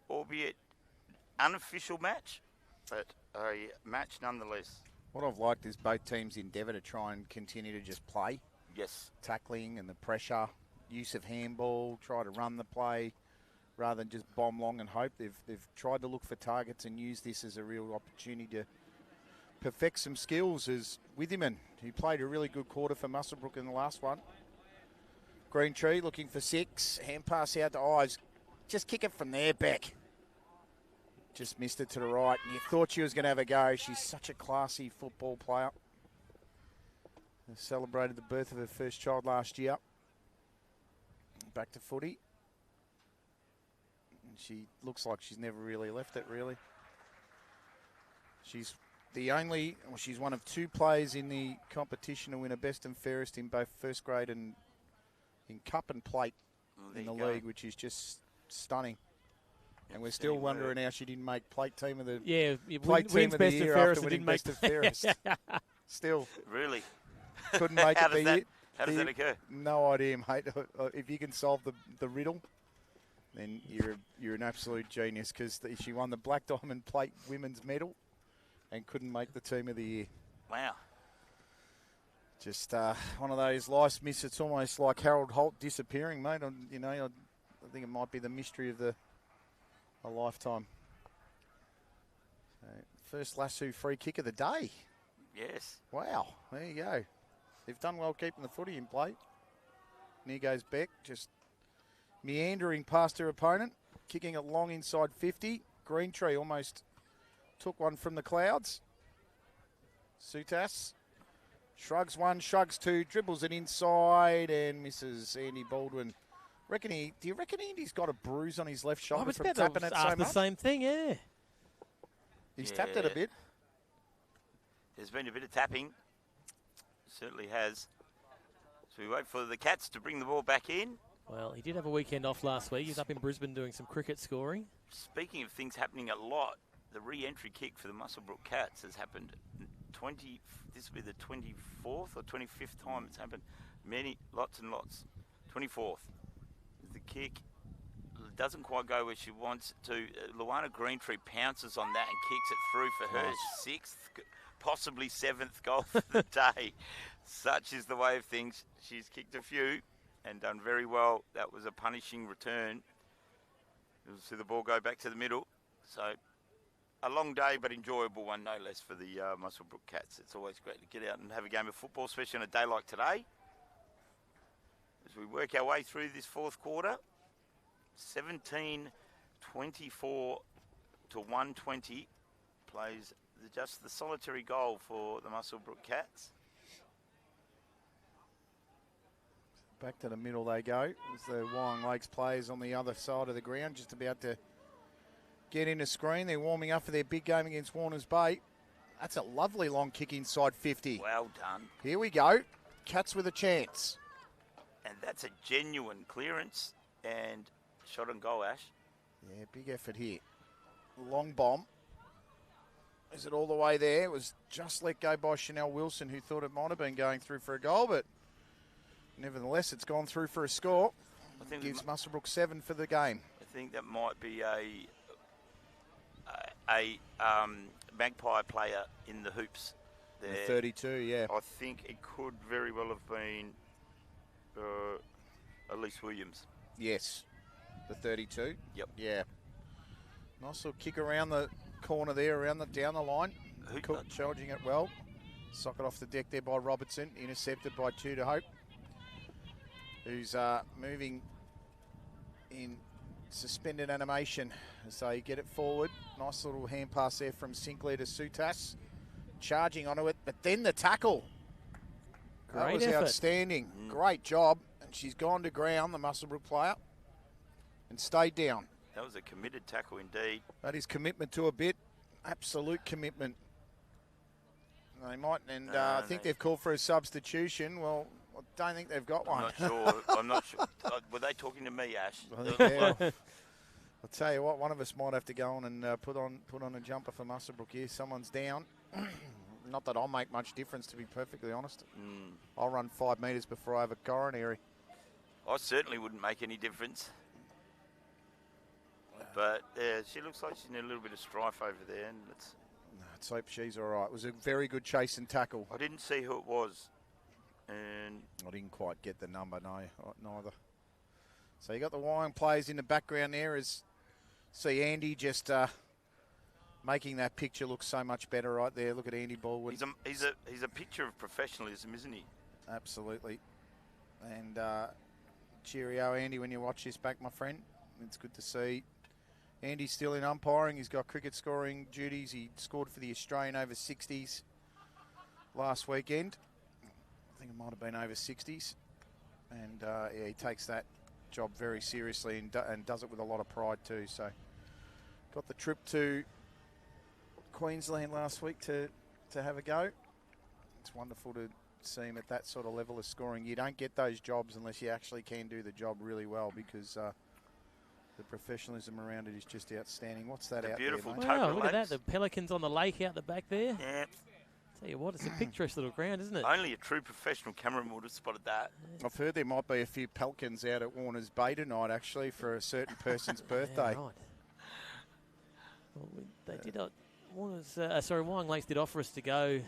albeit unofficial match, but a match nonetheless. What I've liked is both teams' endeavour to try and continue to just play. Yes. Tackling and the pressure, use of handball, try to run the play rather than just bomb long and hope. They've tried to look for targets and use this as a real opportunity to perfect some skills, as Withyman, who played a really good quarter for Muswellbrook in the last one. Greentree looking for 6. Hand pass out to Ives. Just kick it from there, Beck. Just missed it to the right. And you thought she was going to have a go. She's such a classy football player. Celebrated the birth of her first child last year. Back to footy. And she looks like she's never really left it, really. She's she's one of 2 players in the competition to win a best and fairest in both first grade and in cup and plate in the league, which is just stunning. And we're still wondering how she didn't make plate team of the plate team of the year after winning best and fairest. Still. Really? Couldn't make it. How does that occur? No idea, mate. If you can solve the riddle, then you're an absolute genius, because she won the Black Diamond Plate women's medal and couldn't make the team of the year. Wow. Just one of those life's miss. It's almost like Harold Holt disappearing, mate. I think it might be the mystery of a lifetime. So, first Lasso free kick of the day. Yes. Wow. There you go. They've done well keeping the footy in play. And here goes Beck, just meandering past her opponent, kicking it long inside 50. Greentree almost took one from the clouds. Sutas shrugs 1, shrugs 2, dribbles it inside and misses. Andy Baldwin. Do you reckon Andy's got a bruise on his left shoulder from tapping it so much? The same thing, yeah. He's tapped it a bit. There's been a bit of tapping. Certainly has. So we wait for the Cats to bring the ball back in. Well, he did have a weekend off last week. He was up in Brisbane doing some cricket scoring. Speaking of things happening a lot, the re-entry kick for the Muswellbrook Cats has happened this will be the 24th or 25th time it's happened. Lots and lots. 24th. The kick doesn't quite go where she wants it to. Luana Greentree pounces on that and kicks it through for her 6th, possibly 7th goal for the day. Such is the way of things. She's kicked a few and done very well. That was a punishing return. You'll see the ball go back to the middle. So a long day, but enjoyable one, no less, for the Muswellbrook Cats. It's always great to get out and have a game of football, especially on a day like today. As we work our way through this 4th quarter, 17-24 to 120 plays just the solitary goal for the Muswellbrook Cats. Back to the middle they go. As the Wyong Lakes players on the other side of the ground, just about to get in a screen. They're warming up for their big game against Warners Bay. That's a lovely long kick inside 50. Well done. Here we go. Cats with a chance. And that's a genuine clearance and shot on goal, Ash. Yeah, big effort here. Long bomb. Is it all the way there? It was just let go by Chanel Wilson, who thought it might have been going through for a goal, but nevertheless, it's gone through for a score. I think Gives Muswellbrook 7 for the game. I think that might be a Magpie player in the hoops there. The 32, yeah. I think it could very well have been Elise Williams. Yes. The 32. Yep. Yeah. Nice little kick around the corner there, down the line. Cook charging it well. Socket off the deck there by Robertson. Intercepted by Tudor Hope, who's moving in suspended animation as they get it forward. Nice little hand pass there from Sinclair to Sutas. Charging onto it, but then the tackle. That was outstanding. Great job. And she's gone to ground, the Muswellbrook player, and stayed down. That was a committed tackle indeed. That is commitment to a bit. Absolute commitment. They might, and I think they've called for a substitution. Well, I don't think they've got one. I'm not sure. Were they talking to me, Ash? Yeah. I'll tell you what, one of us might have to go on and put on a jumper for Muswellbrook here. Someone's down. Not that I'll make much difference, to be perfectly honest. I'll run 5 metres before I have a coronary. I certainly wouldn't make any difference. But she looks like she's in a little bit of strife over there. And let's hope she's all right. It was a very good chase and tackle. I didn't see who it was. And I didn't quite get the number, no, neither. So you got the Wyong players in the background there as see Andy just making that picture look so much better right there. Look at Andy Baldwin. He's a picture of professionalism, isn't he? Absolutely. And cheerio, Andy, when you watch this back, my friend. It's good to see. Andy's still in umpiring. He's got cricket scoring duties. He scored for the Australian over 60s last weekend. I think it might have been over 60s. And yeah, he takes that job very seriously and does it with a lot of pride too. So got the trip to Queensland last week to have a go. It's wonderful to see him at that sort of level of scoring. You don't get those jobs unless you actually can do the job really well, because the professionalism around it is just outstanding. What's that out beautiful there, mate? Wow, look at that. The pelicans on the lake out the back there. Yeah. Tell you what, it's a picturesque little ground, isn't it? Only a true professional cameraman would have spotted that. I've heard there might be a few pelicans out at Warners Bay tonight, actually, for a certain person's birthday. Yeah, right. Well, they did. Wyong Lakes did offer us to go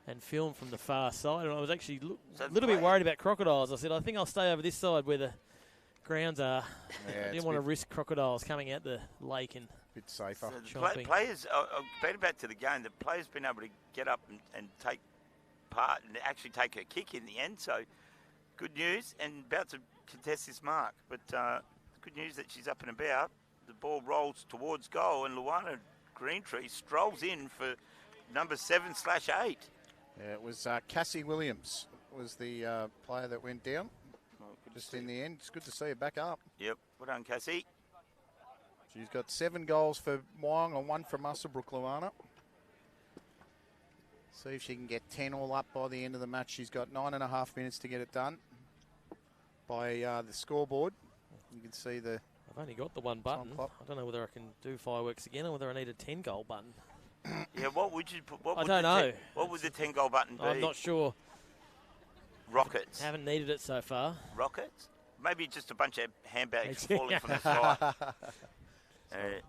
and film from the far side, and I was actually a little bit worried about crocodiles. I said, I think I'll stay over this side where the grounds are. Yeah, I didn't want to risk crocodiles coming out the lake and bit safer. So the players, better back to the game, the players been able to get up and take part and actually take a kick in the end. So good news, and about to contest this mark. But good news that she's up and about. The ball rolls towards goal, and Luana Greentree strolls in for number 7/8. Yeah, it was Cassie Williams was the player that went down. Just in the end, it's good to see her back up. Yep, well done, Cassie. She's got 7 goals for Wyong and 1 for Muswellbrook, Luana. See if she can get 10 all up by the end of the match. She's got 9.5 minutes to get it done by the scoreboard. You can see the... I've only got the one button. I don't know whether I can do fireworks again or whether I need a 10-goal button. Yeah, what would you put? I don't know. What would the 10-goal button be? I'm not sure. Rockets. Haven't needed it so far. Rockets? Maybe just a bunch of handbags falling from the sky.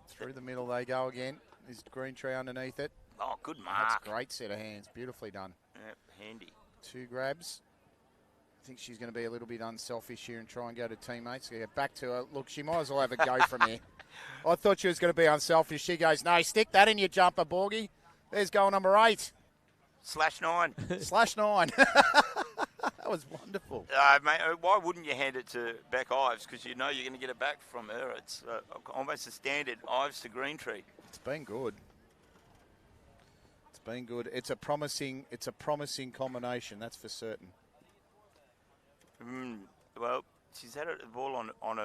Through the middle they go again. There's Greentree underneath it. Oh, good mark. That's a great set of hands. Beautifully done. Yep, handy. 2 grabs. I think she's going to be a little bit unselfish here and try and go to teammates. Yeah, back to her. Look, she might as well have a go from here. I thought she was going to be unselfish. She goes, no, stick that in your jumper, Borgie. There's goal number 8. /9. /9. That was wonderful. Mate, why wouldn't you hand it to Beck Ives? Because you know you're going to get it back from her. It's almost a standard Ives to Greentree. It's been good. It's been good. It's a promising combination, that's for certain. Well, she's had the ball on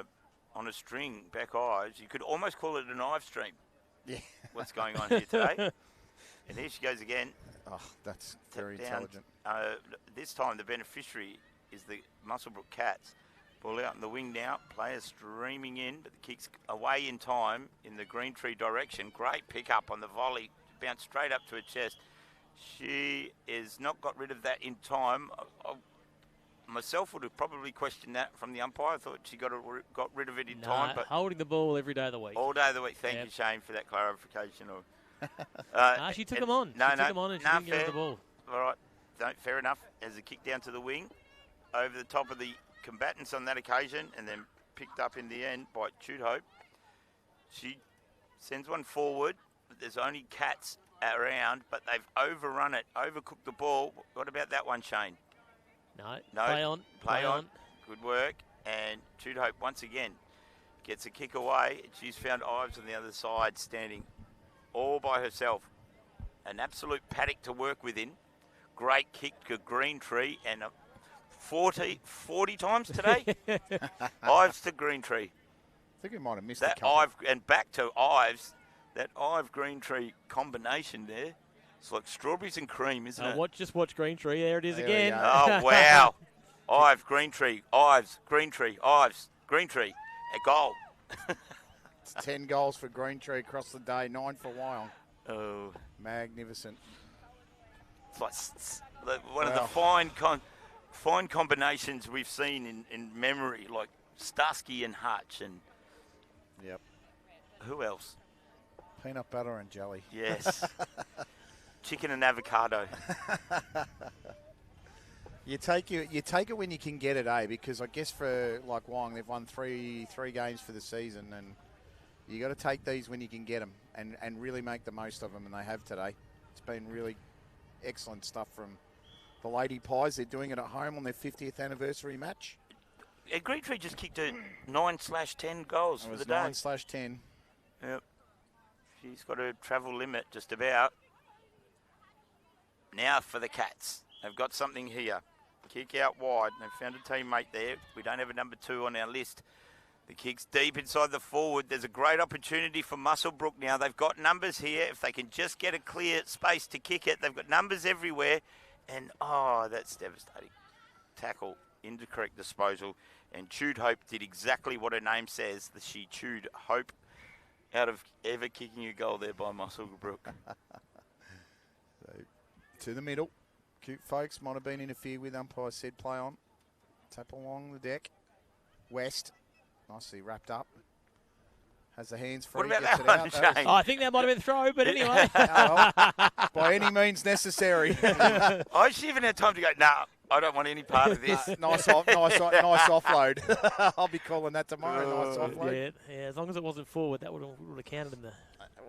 a string, Beck Ives. You could almost call it an Ives stream. Yeah. what's going on here today. And here she goes again. Oh, that's very Down. intelligent. This time the beneficiary is the Muswellbrook Cats. Ball out in the wing now. Players streaming in, but the kick's away in time in the green tree direction. Great pick up on the volley. Bounced straight up to her chest. She has not got rid of that in time. I myself would have probably questioned that from the umpire. I thought she got rid of it in time. But holding the ball every day of the week. All day of the week. Thank you, Shane, for that clarification. She took him on. She took him on and she didn't get rid of the ball. All right. No, fair enough. As a kick down to the wing, over the top of the combatants on that occasion, and then picked up in the end by Hope. She sends one forward. But there's only Cats around, but they've overrun it, overcooked the ball. What about that one, Shane? No. Play on. Good work. And Hope once again gets a kick away. She's found Ives on the other side, standing all by herself. An absolute paddock to work within. Great kick to Green Tree, and 40 times today. Ives to Green Tree. I think we might have missed that Ives, and back to Ives. That Ives Green Tree combination there. It's like strawberries and cream, isn't it? Just watch Green Tree. There it is again. Oh, wow. Ives, Green Tree, Ives, Green Tree, Ives, Green Tree. A goal. It's 10 goals for Green Tree across the day, 9 for Wyong. Oh. Magnificent. It's like one of the fine combinations we've seen in memory, like Starsky and Hutch and... Yep. Who else? Peanut butter and jelly. Yes. Chicken and avocado. You take it when you can get it, Because I guess for like Wyong, they've won three games for the season, and you got to take these when you can get them and really make the most of them, and they have today. It's been really excellent stuff from the Lady Pies. They're doing it at home on their 50th anniversary match. Green Tree just kicked 9/10 goals for the day. 9/10. Yep. She's got a travel limit just about. Now for the Cats. They've got something here. Kick out wide. They've found a teammate there. We don't have a number 2 on our list. The kick's deep inside the forward. There's a great opportunity for Muswellbrook now. They've got numbers here. If they can just get a clear space to kick it, they've got numbers everywhere. And, that's devastating. Tackle, incorrect disposal. And Chewed Hope did exactly what her name says. She chewed Hope out of ever kicking a goal there by Muswellbrook. So, to the middle. Cute folks might have been interfered with. Umpire said play on. Tap along the deck. West. Nicely wrapped up. Has the hands free. What about gets that it one, out. Shane? I think that might have been a throw, but anyway. By any means necessary. She even had time to go, nah, I don't want any part of this. Nice offload. I'll be calling that tomorrow. Nice offload. Yeah, as long as it wasn't forward, that would have counted in the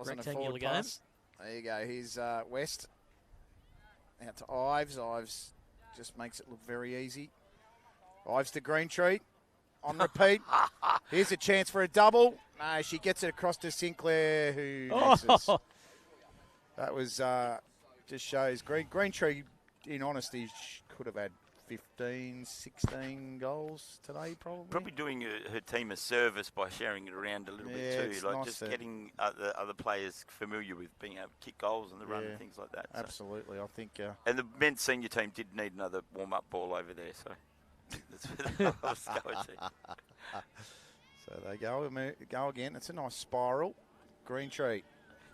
rectangular game. Pass. There you go. Here's West. Out to Ives. Ives just makes it look very easy. Ives to Green Tree. On repeat. Here's a chance for a double. No, she gets it across to Sinclair, who misses. That was just shows Green Tree, in honesty, could have had 15, 16 goals today, probably. Probably doing her team a service by sharing it around a little bit too, like nice just getting other players familiar with being able to kick goals on the run and things like that. Absolutely, I think. And the men's senior team did need another warm-up ball over there, so that's where I was going to. So they go again. It's a nice spiral. Green Tree.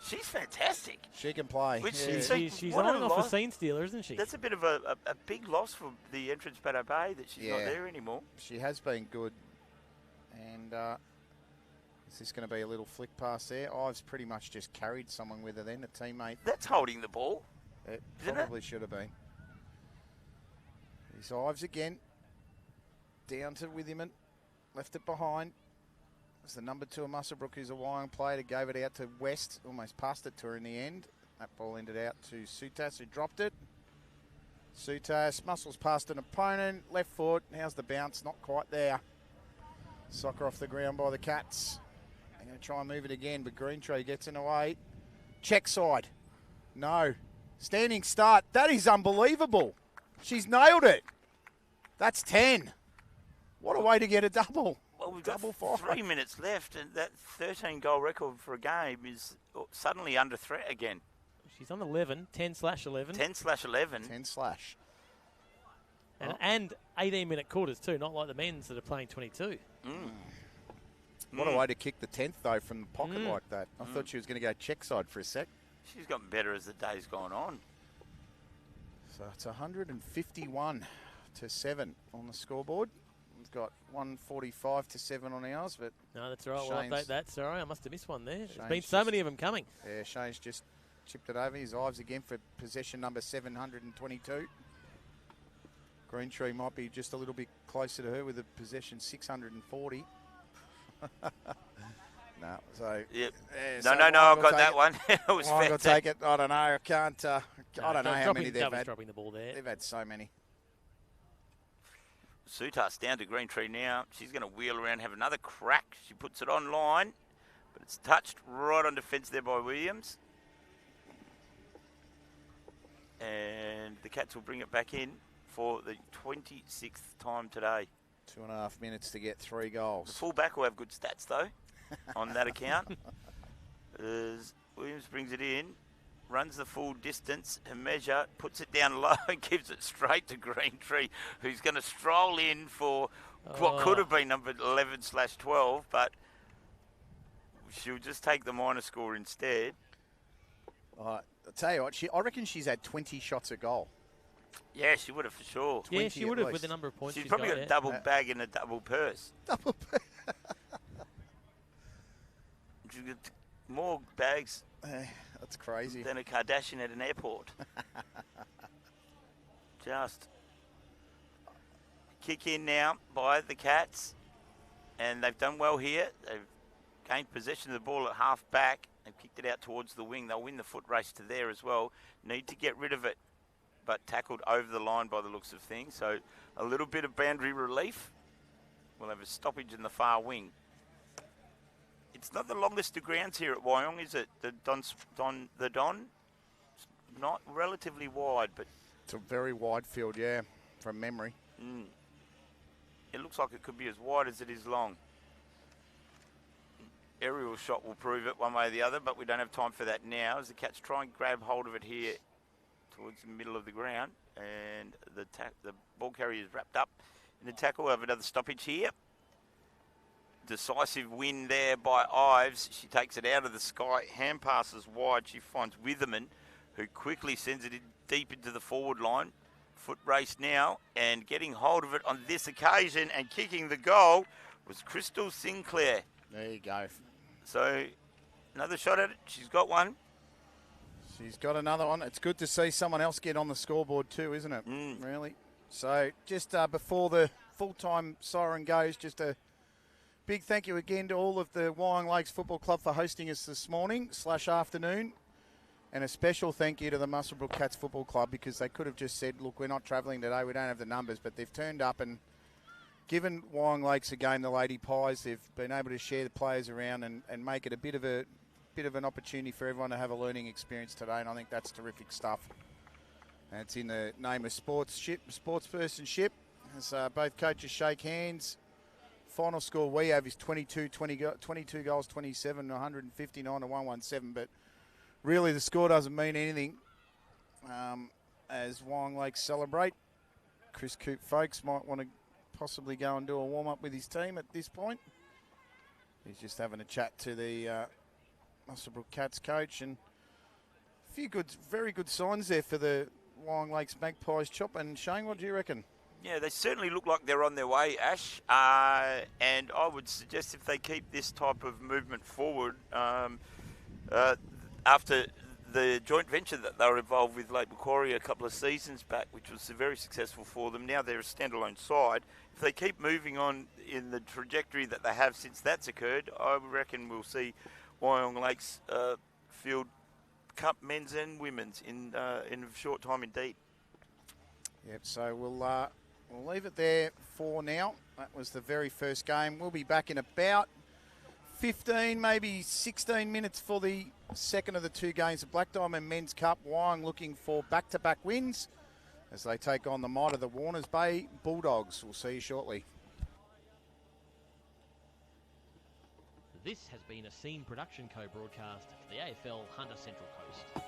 She's fantastic. She can play. She's on off a scene stealer, isn't she? That's a bit of a big loss for the entrance Bateau Bay that she's not there anymore. She has been good. And is this going to be a little flick pass there? Ives pretty much just carried someone with her then, a teammate. That's holding the ball. It probably should have been. Here's Ives again. Down to Withyman. Left it behind. It's the number 2 of Muswellbrook, who's a Wyong player, that gave it out to West. Almost passed it to her in the end. That ball ended out to Sutas, who dropped it. Sutas, Muscles past an opponent. Left foot. How's the bounce? Not quite there. Soccer off the ground by the Cats. They're going to try and move it again, but Green Tree gets in the way. Check side. No. Standing start. That is unbelievable. She's nailed it. That's 10. What a way to get a double. Well, we've got Double five. 3 minutes left, and that 13-goal record for a game is suddenly under threat again. She's on 11, 10/11. 10/11. 10 slash. And 18-minute quarters too, not like the men's that are playing 22. What a way to kick the 10th, though, from the pocket like that. I thought she was going to go check side for a sec. She's gotten better as the day's gone on. So it's 151 to 7 on the scoreboard. We've got 145 to 7 on ours, but No, that's all right. We'll Shane's- update that. Sorry, I must have missed one there. There's Shane's been so just- many of them coming. yeah, Shane's just chipped it over. His Ives again for possession number 722. Green Tree might be just a little bit closer to her with a possession 640. No, so Yep. yeah, No, so I've Wyong will got take that it. one. It was Wyong will fantastic. take it. I don't know. I can't. I don't know how many they've Dover's had. dropping the ball there. They've had so many. Sutas down to Green Tree now. She's going to wheel around, have another crack. She puts it on line, but it's touched right on defence there by Williams. And the Cats will bring it back in for the 26th time today. 2.5 minutes to get 3 The goals. fullback will have good stats, though, on that account. As Williams brings it in, runs the full distance, a measure, puts it down low and gives it straight to Green Tree, who's going to stroll in for what could have been number 11/12, but she'll just take the minor score instead. I'll tell you what, I reckon she's had 20 shots a goal. Yeah, she would have for sure. Yeah, 20 she at would have least. with the number of points She's she's probably got a yeah. double bag and a double purse. Double. She's got more bags That's crazy. than a Kardashian at an airport. Just kick in now by the Cats, and they've done well here. They've gained possession of the ball at half back and kicked it out towards the wing. They'll win the foot race to there as well. Need to get rid of it, but tackled over the line by the looks of things. So a little bit of boundary relief. We'll have a stoppage in the far wing. It's not the longest of grounds here at Wyong, is it? The Don? It's not relatively wide, but It's a very wide field, yeah, from memory. it looks like it could be as wide as it is long. Aerial shot will prove it one way or the other, but we don't have time for that now. As the Cats try and grab hold of it here towards the middle of the ground, and the ball carrier is wrapped up in the tackle. We'll have another stoppage here. Decisive win there by Ives. She takes it out of the sky. Hand passes wide. She finds Witherman, who quickly sends it in deep into the forward line. Foot race now, and getting hold of it on this occasion and kicking the goal was Crystal Sinclair. There you go. So another shot at it. She's got one. She's got another one. It's good to see someone else get on the scoreboard too, isn't it? Really? So just before the full-time siren goes, just a big thank you again to all of the Wyong Lakes Football Club for hosting us this morning/afternoon. And a special thank you to the Muswellbrook Cats Football Club, because they could have just said, look, we're not travelling today, we don't have the numbers, but they've turned up and given Wyong Lakes a game, the Lady Pies. They've been able to share the players around and make it a bit of an opportunity for everyone to have a learning experience today, and I think that's terrific stuff. And it's in the name of sportspersonship. As both coaches shake hands. Final score we have is 22 goals, 27, 159 to 117, but really the score doesn't mean anything as Wyong Lakes celebrate. Chris Coop folks might want to possibly go and do a warm-up with his team at this point. He's just having a chat to the Muswellbrook Cats coach, and a few very good signs there for the Wyong Lakes Magpies. Chop and Shane, what do you reckon? Yeah, they certainly look like they're on their way, Ash. And I would suggest if they keep this type of movement forward, after the joint venture that they were involved with Lake Macquarie a couple of seasons back, which was very successful for them. Now they're a standalone side. If they keep moving on in the trajectory that they have since that's occurred, I reckon we'll see Wyong Lakes field Cup men's and women's in a short time indeed. Yep, so we'll leave it there for now. That was the very first game. We'll be back in about 15, maybe 16 minutes for the second of the two games of Black Diamond Men's Cup. Wyong looking for back-to-back wins as they take on the might of the Warners Bay Bulldogs. We'll see you shortly. This has been a Scene Production co-broadcast for the AFL Hunter Central Coast.